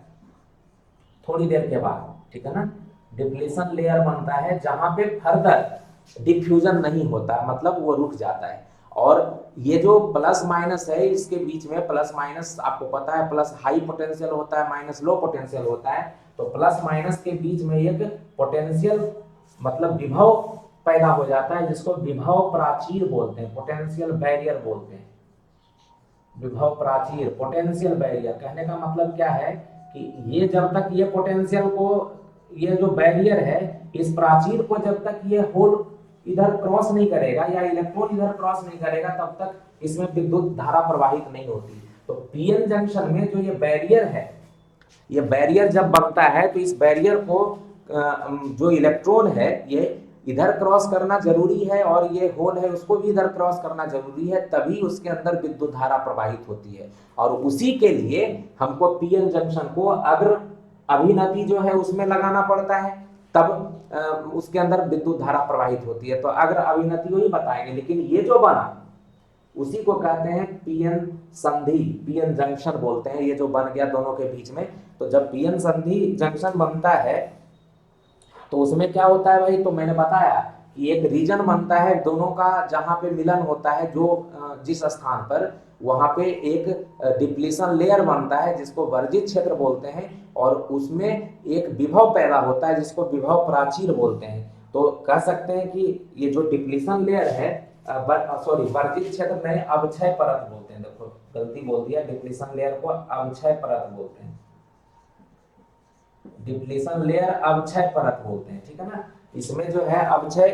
थोड़ी देर के बाद, ठीक है ना। डिप्लेशन लेयर बनता है जहां पे फर्दर डिफ्यूजन नहीं होता, मतलब वो रुक जाता है। और ये जो प्लस माइनस है इसके बीच में, प्लस माइनस आपको पता है, प्लस हाई पोटेंशियल होता है, माइनस लो पोटेंशियल होता है। तो प्लस माइनस के बीच में एक पोटेंशियल मतलब विभव पैदा हो जाता है जिसको विभव प्राचीर बोलते हैं, पोटेंशियल बैरियर बोलते हैं। विभव प्राचीर, पोटेंशियल बैरियर कहने का मतलब क्या है कि ये जब तक ये पोटेंशियल को, ये जो बैरियर है, इस प्राचीर को जब तक ये होल इधर क्रॉस नहीं करेगा या इलेक्ट्रॉन इधर क्रॉस नहीं करेगा तब तक इसमें विद्युत धारा प्रवाहित नहीं होती। तो पीएन जंक्शन में जो ये बैरियर है, ये बैरियर जब बनता है तो इस बैरियर को जो इलेक्ट्रॉन है ये इधर क्रॉस करना जरूरी है और ये होल है उसको भी इधर क्रॉस करना जरूरी है, तभी उसके अंदर विद्युत धारा प्रवाहित होती है। और उसी के लिए हमको पीएन जंक्शन को अग्र अभिनति जो है उसमें लगाना पड़ता है, तब उसके अंदर विद्युत धारा प्रवाहित होती है। तो अग्र अभिनति वही बताएंगे, लेकिन ये जो बना उसी को कहते हैं पीएन संधि, पीएन जंक्शन बोलते हैं, ये जो बन गया दोनों के बीच में। तो जब पीएन संधि जंक्शन बनता है तो उसमें क्या होता है भाई, तो मैंने बताया कि एक रीजन बनता है दोनों का जहां पे मिलन होता है, जो जिस स्थान पर, वहां पे एक डिप्लीशन लेयर बनता है जिसको वर्जित क्षेत्र बोलते हैं और उसमें एक विभव पैदा होता है जिसको विभव प्राचीर बोलते हैं। तो कह सकते हैं कि ये जो डिप्लीशन लेयर है, सॉरी वर्जित क्षेत्र नहीं, अवक्षय परत बोलते हैं। देखो गलती बोल दिया, डिप्लीशन लेयर को अवक्षय परत बोलते हैं, डिप्लीशन लेयर अवक्षय परत बोलते हैं, ठीक है ना। इसमें जो है अवक्षय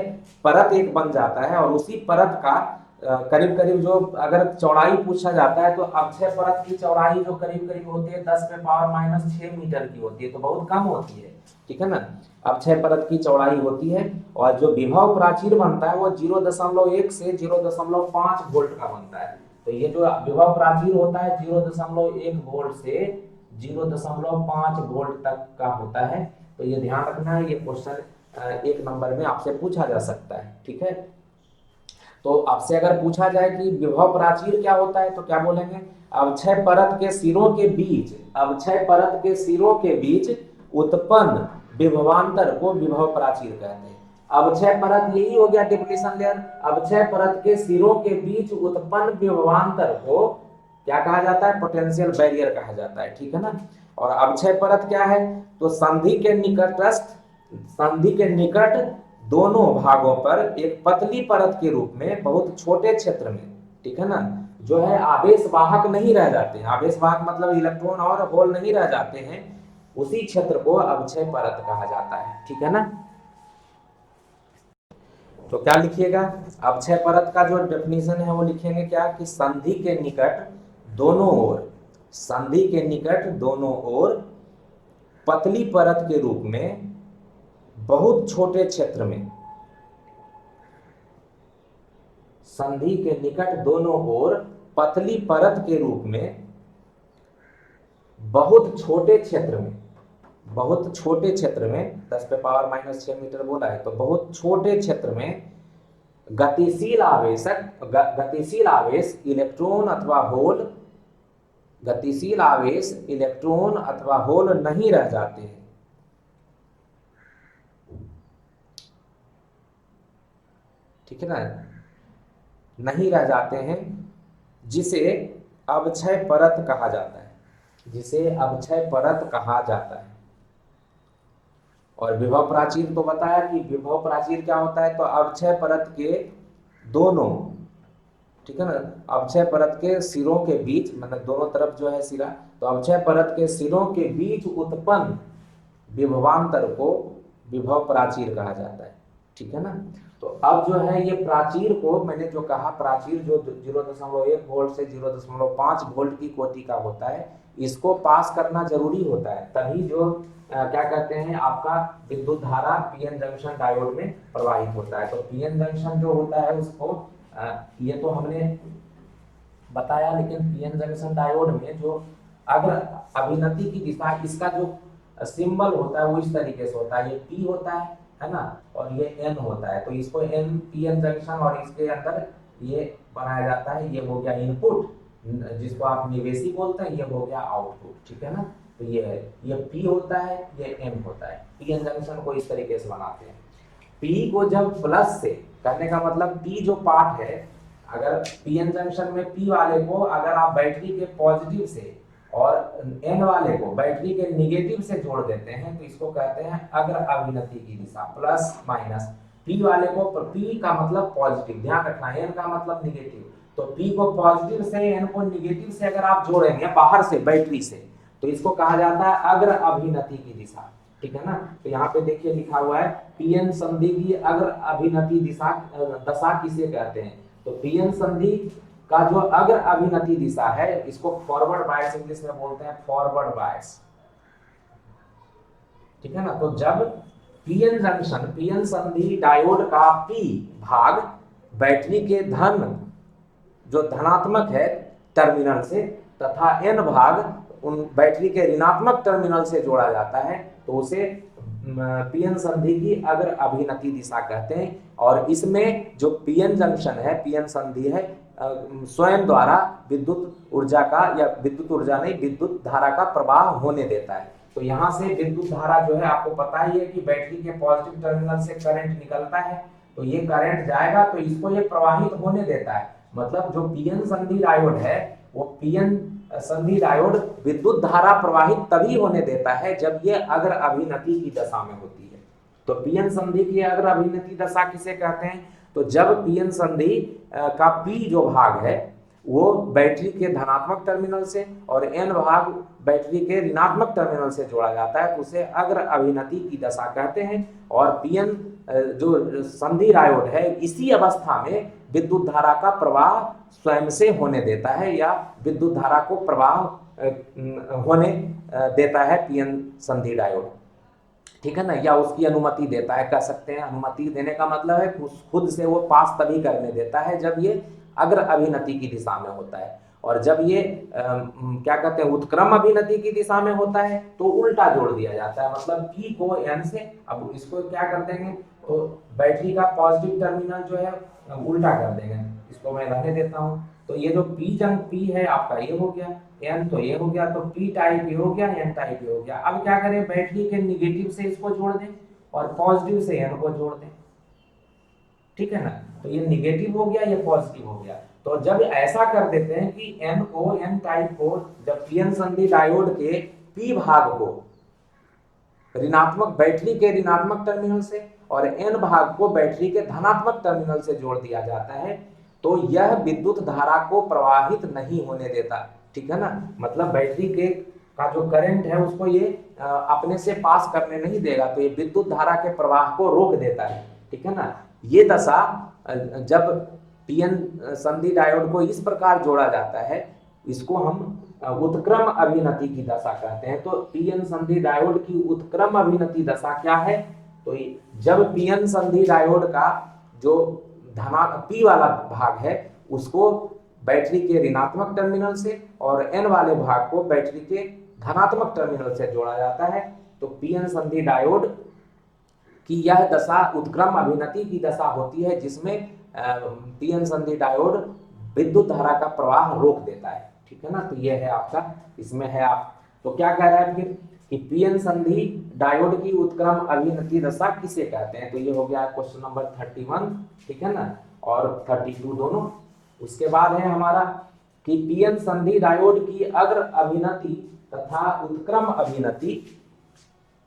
परत एक बन जाता है और उसी परत का करीब करीब जो अगर चौड़ाई पूछा जाता है तो अवक्षय परत की चौड़ाई जो करीब करीब होती है 10⁻⁻⁶ मीटर की होती है, तो बहुत कम होती है, ठीक है ना। अवक्षय परत की चौड़ाई होती है और जो विभव प्राचीर बनता है वो 0.1 से 0.5 वोल्ट का बनता है। तो ये जो विभव प्राचीर होता है 0.1 वोल्ट से 0.5 वोल्ट तक का होता है। तो ये ध्यान रखना है, ये क्वेश्चन 1 नंबर में आपसे पूछा जा सकता है, ठीक है। तो आपसे अगर पूछा जाए कि विभव प्राचीर क्या होता है तो क्या बोलेंगे, अवक्षय परत के सिरों के बीच, अवक्षय परत के सिरों के बीच उत्पन्न विभवांतर को विभव प्राचीर कहते हैं। अवक्षय परत यही हो गया डिप्लीशन लेयर, अवक्षय परत के सिरों के बीच उत्पन्न विभवांतर को क्या कहा जाता है, पोटेंशियल बैरियर कहा जाता है, ठीक है ना। और अवक्षय परत क्या है, तो संधि के निकटस्थ, संधि के निकट दोनों भागों पर एक पतली परत के रूप में बहुत छोटे क्षेत्र में, ठीक है ना, जो है आवेश वाहक नहीं रह जाते हैं, आवेश वाहक मतलब इलेक्ट्रॉन और होल नहीं रह जाते हैं, उसी क्षेत्र को अवक्षय परत कहा जाता है, ठीक है ना। तो क्या लिखिएगा, अवक्षय परत का जो डेफिनेशन है वो लिखेंगे क्या कि संधि के निकट दोनों ओर, संधि के निकट दोनों ओर पतली परत के रूप में बहुत छोटे क्षेत्र में, संधि के निकट दोनों ओर पतली परत के रूप में बहुत छोटे क्षेत्र में, बहुत छोटे क्षेत्र में 10⁻⁻6 मीटर बोला है, तो बहुत छोटे क्षेत्र में गतिशील आवेश इलेक्ट्रॉन अथवा होल, गतिशील आवेश इलेक्ट्रॉन अथवा होल नहीं रह जाते हैं, ठीक है ना, नहीं रह जाते हैं, जिसे अवक्षय परत कहा जाता है, जिसे अवक्षय परत कहा जाता है। और विभव प्राचीर तो बताया कि विभव प्राचीर क्या होता है, तो अवक्षय परत के दोनों, ठीक है ना, अवक्षय परत के सिरों के बीच, मतलब दोनों तरफ जो है सिरा, तो अवक्षय परत के सिरों के बीच उत्पन्न विभवांतर को विभव प्राचीर कहा जाता है, ठीक है ना। तो अब जो है ये प्राचीर को, मैंने जो कहा प्राचीर जो 0.1 वोल्ट से 0.5 वोल्ट की कोटि का होता है, इसको पास करना जरूरी होता है, तभी जो क्या कहते हैं आपका विद्युत धारा पीएन जंक्शन डायोड में प्रवाहित होता है। तो पीएन जंक्शन जो होता है उसको ये तो हमने बताया, लेकिन पीएन जंक्शन डायोड में जो अगर अभिनति की दिशा, इसका जो सिंबल होता है वो इस तरीके से होता है, ये पी होता है ना, और ये एन होता है, तो इसको एन पीएन जंक्शन और इसके अंदर ये बनाया जाता है, ये हो गया इनपुट जिसको आप निवेशी बोलते हैं, ये हो गया आउटपुट, ठीक है ना। तो ये है, ये पी होता है, ये एन होता है, पीएन जंक्शन को इस तरीके से बनाते हैं। पी को जब प्लस से, कहने का मतलब पी जो पार्ट है, अगर पीएन जंक्शन में पी वाले को अगर आप बैटरी के पॉजिटिव से और एन वाले को बैटरी के निगेटिव से जोड़ देते हैं, तो इसको कहते हैं अग्र अभिनति की दिशा, प्लस माइनस। पी वाले को, पी का मतलब पॉजिटिव, ध्यान रखना, एन का मतलब निगेटिव, तो पी को पॉजिटिव से एन को निगेटिव से अगर आप जोड़ेंगे बाहर से बैटरी से, तो इसको कहा जाता है अग्र अभिनति की दिशा, ठीक है ना। तो यहाँ पे देखिए लिखा हुआ है पीएन संधि की अग्र अभिनति दिशा दशा किसे कहते हैं, तो पीएन संधि का जो अग्र अभिनति दिशा है इसको फॉरवर्ड बायस इंग्लिश में बोलते हैं, फॉरवर्ड बायस, ठीक है ना। तो जब पीएन जंक्शन, पीएन संधि डायोड का पी भाग बैटरी के धन जो धनात्मक है टर्मिनल से, तथा एन भाग उन बैटरी के ऋणात्मक टर्मिनल से जोड़ा जाता है, तो उसे पीएन संधि की अग्र अभिनति दिशा कहते हैं। और इसमें जो पीएन जंक्शन है, पीएन संधि है, स्वयं द्वारा विद्युत ऊर्जा का, या विद्युत ऊर्जा नहीं, विद्युत धारा का प्रवाह होने देता है। तो यहाँ से विद्युत धारा जो है, आपको पता ही है कि बैटरी के पॉजिटिव टर्मिनल से करंट निकलता है, तो ये करंट जाएगा तो इसको ये प्रवाहित होने देता है। मतलब जो पीएन संधि डायोड है, वो पीएन संधि डायोड विद्युत धारा प्रवाहित तभी होने देता है जब ये अग्र अभिनति की दशा में होती है। तो पीएन संधि की अग्र अभिनति दशा किसे कहते हैं, तो जब पीएन संधि का पी जो भाग है वो बैटरी के धनात्मक टर्मिनल से और एन भाग बैटरी के ऋणात्मक टर्मिनल से जोड़ा जाता है, तो उसे अग्र अभिनति की दशा कहते हैं। और पीएन जो संधि डायोड है, इसी अवस्था में विद्युत धारा का प्रवाह स्वयं से होने देता है, या विद्युत धारा को प्रवाह होने देता है पीएन संधि डायोड, ठीक है ना, या उसकी अनुमति देता है, कह सकते हैं। अनुमति देने का मतलब है खुद से वो पास तभी करने देता है जब ये अग्र अभिनति की दिशा में होता है, और जब ये क्या कहते हैं उत्क्रम अभिनति की दिशा में होता है तो उल्टा जोड़ दिया जाता है। मतलब पी को एन से, अब इसको क्या कर देंगे, तो बैटरी का पॉजिटिव टर्मिनल जो है उल्टा कर देंगे, इसको मैं रहने देता हूँ। तो ये जो पी जंग पी है आपका, ये हो गया, एन तो ये हो गया, तो पी टाइप ये हो गया, एन टाइप ये हो गया। अब क्या करें, बैटरी के निगेटिव से इसको जोड़ दें और पॉजिटिव से एन को जोड़ दें, ठीक है ना। तो ये निगेटिव हो गया, ये पॉजिटिव हो गया। तो जब ऐसा कर देते हैं कि एन को, एन टाइप को, जब पीएन संधि डायोड के पी भाग को ऋणात्मक, बैटरी के ऋणात्मक टर्मिनल से और एन भाग को बैटरी के धनात्मक टर्मिनल से जोड़ दिया जाता है, तो यह विद्युत धारा को प्रवाहित नहीं होने देता, ठीक है ना। मतलब बैटरी के का जो करंट है उसको ये अपने से पास करने नहीं देगा, तो ये विद्युत धारा के प्रवाह को रोक देता है, ठीक है ना। ये दशा जब पीएन संधि डायोड को इस प्रकार जोड़ा जाता है, इसको हम उत्क्रम अभिनति की दशा कहते हैं। तो पीएन संधि डायोड की उत्क्रम अभिनति दशा क्या है? तो जब पीएन संधि डायोड का जो पी वाला भाग है उसको बैटरी के ऋणात्मक टर्मिनल से और एन वाले भाग को बैटरी के धनात्मक टर्मिनल से जोड़ा जाता है, तो पीएन संधि डायोड की यह दशा उत्क्रम अभिनति की दशा होती है, जिसमें पीएन संधि डायोड विद्युत धारा का प्रवाह रोक देता है। ठीक है ना, तो यह है आपका, इसमें है आप तो क्या कह रहा है फिर कि पीएन संधि डायोड की उत्क्रम अभिनति दशा किसे कहते हैं? तो ये हो गया क्वेश्चन नंबर 31, ठीक है ना, और 32 दोनों। उसके बाद है हमारा कि पीएन संधि डायोड की अग्र अभिनति तथा उत्क्रम अभिनति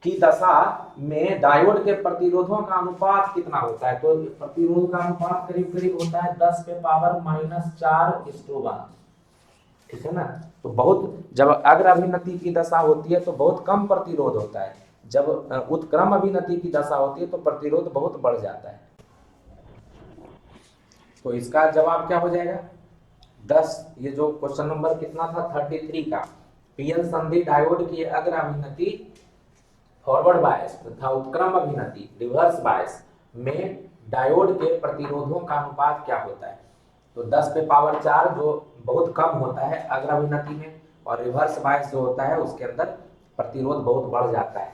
की दशा में डायोड के प्रतिरोधों का अनुपात कितना होता है? तो प्रतिरोध का अनुपात करीब करीब होता है 10 के पावर -4:1। ठीक है ना, तो बहुत जब अग्र अभिनति की दशा होती है तो बहुत कम प्रतिरोध होता है, जब उत्क्रम अभिनति की दशा होती है तो प्रतिरोध बहुत बढ़ जाता है। तो इसका जवाब क्या हो जाएगा? 10। ये जो क्वेश्चन नंबर कितना था 33 का, पीएन संधि डायोड की अग्र अभिनति फॉरवर्ड बायस तथा उत्क्रम अभिनति रिवर्स बायस में डायोड के प्रतिरोधों का अनुपात क्या होता है? तो 10 पे पावर 4 जो बहुत कम होता है अग्र अभिनति में, और रिवर्स बायस जो होता है उसके अंदर प्रतिरोध बहुत बढ़ जाता है।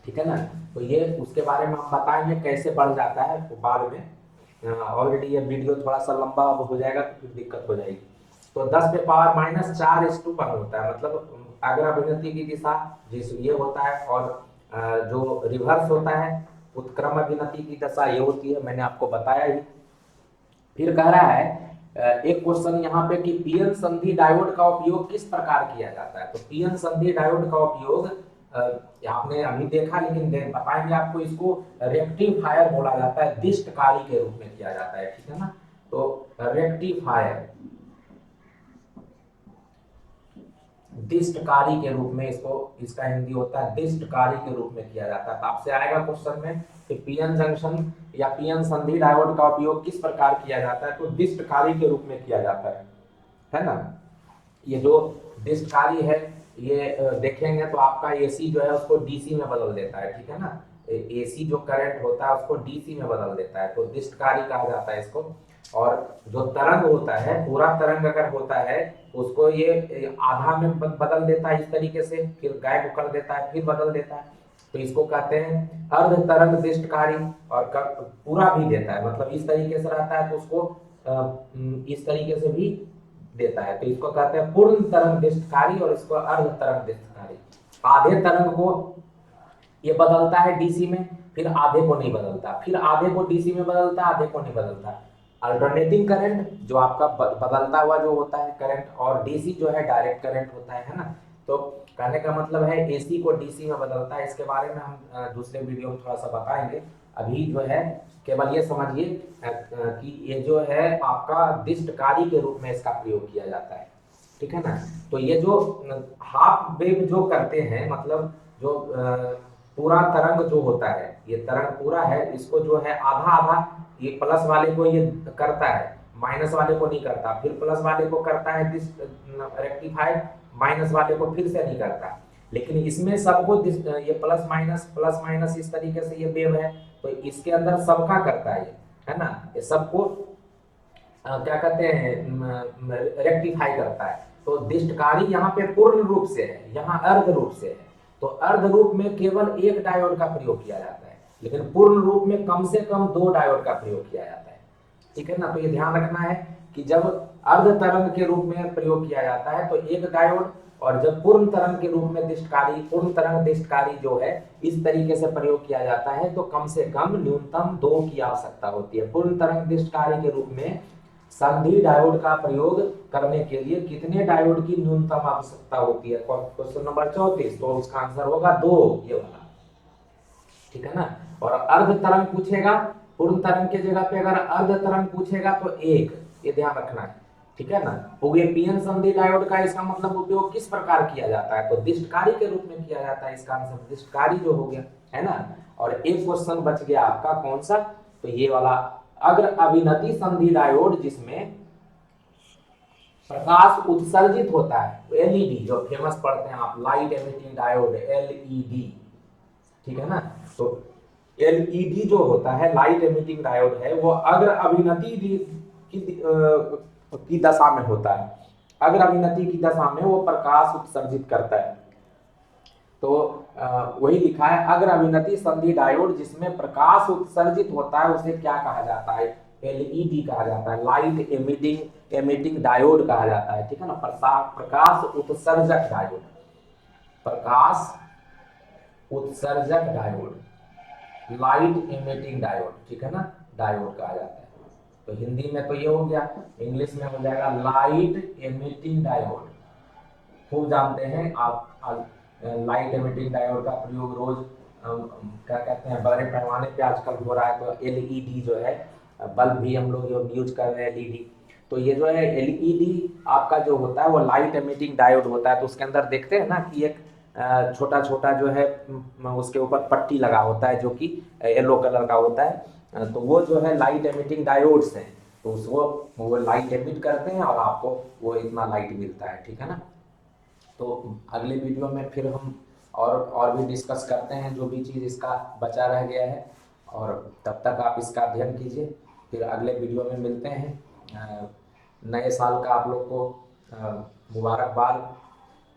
ठीक है ना, तो ये उसके बारे में हम बताएंगे कैसे बढ़ जाता है तो बाद में। ऑलरेडी ये वीडियो थोड़ा सा लंबा हो जाएगा तो फिर दिक्कत हो जाएगी। तो 10 पे पावर -4:1 होता है, मतलब अग्र अभिनति की दिशा जिस ये होता है, और जो रिवर्स होता है उत्क्रम अभिनति की दशा ये होती है, मैंने आपको बताया ही। फिर कह रहा है एक क्वेश्चन यहाँ पे कि पीएन संधि डायोड का उपयोग किस प्रकार किया जाता है? तो पीएन संधि डायोड का उपयोग आपने अभी देखा, लेकिन बताएंगे आपको, इसको रेक्टिफायर बोला जाता है, दिष्टकारी के रूप में किया जाता है। ठीक है ना, तो रेक्टिफायर दिष्टकारी के रूप में इसका हिंदी होता है दिष्टकारी के रूप में किया जाता है। तो आपसे आएगा क्वेश्चन में कि पीएन जंक्शन या पीएन संधि डायोड का उपयोग किस प्रकार किया जाता है? तो दिष्टकारी के रूप में किया जाता है ना। ये जो दिष्टकारी है ये देखेंगे तो आपका एसी जो है उसको डीसी में बदल देता है। ठीक है ना, एसी जो करंट होता है उसको डीसी में बदल देता है, तो दिष्टकारी कहा जाता है इसको। और जो तरंग होता है, पूरा तरंग अगर होता है उसको ये आधा में बदल देता है इस तरीके से, फिर गायब कर देता है, फिर बदल देता है, तो इसको कहते हैं अर्ध तरंग दिष्टकारी। और पूरा भी देता है, मतलब इस तरीके से रहता है तो उसको इस तरीके से भी देता है, तो इसको कहते हैं पूर्ण तरंग दिष्टकारी और इसको अर्ध तरंग दिष्टकारी। आधे तरंग को ये बदलता है डीसी में, फिर आधे को नहीं बदलता, फिर आधे को डीसी में बदलता, आधे को नहीं बदलता। अल्टरनेटिंग करंट जो आपका बदलता हुआ जो होता है करंट, और डीसी जो है डायरेक्ट करंट होता है ना। तो कहने का मतलब है एसी को डीसी में बदलता है। इसके बारे में हम दूसरे वीडियो में थोड़ा सा बताएंगे। अभी जो है केवल ये समझिए कि ये जो है आपका दिष्टकारी के रूप में इसका प्रयोग किया जाता है। ठीक है ना, तो ये जो हाफ वेव जो करते हैं, मतलब जो पूरा तरंग जो होता है, ये तरंग पूरा है, इसको जो है आधा आधा, ये प्लस वाले को ये करता है, माइनस वाले को नहीं करता, फिर प्लस वाले को करता है रेक्टिफाइड, माइनस वाले को फिर से नहीं करता। लेकिन इसमें सबको ये प्लस माइनस इस तरीके से ये वेव है, तो इसके अंदर सबका करता है ना, ये सबको क्या कहते हैं रेक्टिफाई करता है। तो दिष्टकारी यहाँ पे पूर्ण रूप से है, यहाँ अर्ध रूप से है। तो अर्ध रूप में केवल एक डायोड का प्रयोग किया जाता है, लेकिन पूर्ण रूप में कम से कम 2 डायोड का प्रयोग किया जाता है। ठीक है ना, तो ये ध्यान रखना है कि जब अर्ध तरंग के रूप में प्रयोग किया जाता है तो एक डायोड, और जब पूर्ण तरंग के रूप में दिष्टकारी, पूर्ण तरंग दिष्टकारी जो है इस तरीके से प्रयोग किया जाता है तो कम से कम न्यूनतम 2 की आवश्यकता होती है। पूर्ण तरंग दिष्टकारी के रूप में संधि डायोड का प्रयोग करने के लिए कितने डायोड की न्यूनतम आवश्यकता होती है? क्वेश्चन नंबर 34, तो उसका आंसर होगा 2, ये वाला। ठीक है ना, और अर्ध तरंग पूछेगा, पूर्ण तरंग के जगह पे अगर अर्ध तरंग पूछेगा तो 1, ये ध्यान रखना है। ठीक है ना, हो गया पीएन संधि डायोड का इसका मतलब उपयोग किस प्रकार किया जाता है? तो दिष्टकारी के रूप में किया जाता है, इसका आंसर दिष्टकारी जो हो गया है ना। और एक क्वेश्चन बच गया आपका, कौन सा? तो ये वाला अग्र अभिनति संधि डायोड जिसमें प्रकाश उत्सर्जित होता है, एलईडी जो फेमस पढ़ते हैं आप, लाइट एमिटिंग डायोड एलईडी, ठीक है ना। तो एलईडी जो होता है लाइट एमिटिंग डायोड है, वो अग्र अभिनति की दशा में होता है। अग्र अभिनति की दशा में वो प्रकाश उत्सर्जित करता है। तो वही लिखा है अग्र अभिनति संधि डायोड जिसमें प्रकाश उत्सर्जित होता है उसे क्या कहा जाता है, एलईडी कहा जाता है, लाइट एमिटिंग डायोड कहा जाता है, ठीक है ना। प्रकाश उत्सर्जक डायोड, प्रकाश उत्सर्जक डायोड, लाइट एमिटिंग डायोड, ठीक है ना, डायोड कहा जाता है। तो हिंदी में तो ये हो गया, इंग्लिश में हो जाएगा लाइट एमिटिंग डायोड। खूब जानते हैं आप लाइट एमिटिंग डायोड का प्रयोग रोज क्या कहते हैं बड़े पैमाने पे आजकल हो रहा है। तो एलईडी जो है बल्ब भी हम लोग यूज कर रहे हैं एलईडी। तो ये जो है एलईडी आपका जो होता है वो लाइट एमिटिंग डायोड होता है। तो उसके अंदर देखते हैं ना कि एक छोटा छोटा जो है उसके ऊपर पट्टी लगा होता है जो कि येलो कलर का होता है। तो वो जो है लाइट एमिटिंग डायोड्स हैं। तो उसको वो लाइट एमिट करते हैं और आपको वो इतना लाइट मिलता है, ठीक है ना। तो अगले वीडियो में फिर हम और भी डिस्कस करते हैं जो भी चीज़ इसका बचा रह गया है। और तब तक आप इसका अध्ययन कीजिए, फिर अगले वीडियो में मिलते हैं। नए साल का आप लोग को मुबारकबाद,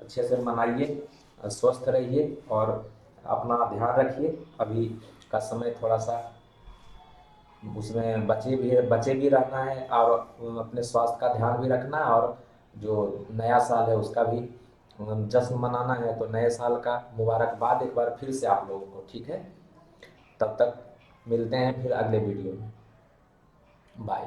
अच्छे से मनाइए, स्वस्थ रहिए और अपना ध्यान रखिए। अभी का समय थोड़ा सा उसमें बचे भी रहना है और अपने स्वास्थ्य का ध्यान भी रखना है। और जो नया साल है उसका भी जश्न मनाना है। तो नए साल का मुबारकबाद एक बार फिर से आप लोगों को, ठीक है। तब तक मिलते हैं फिर अगले वीडियो में, बाय।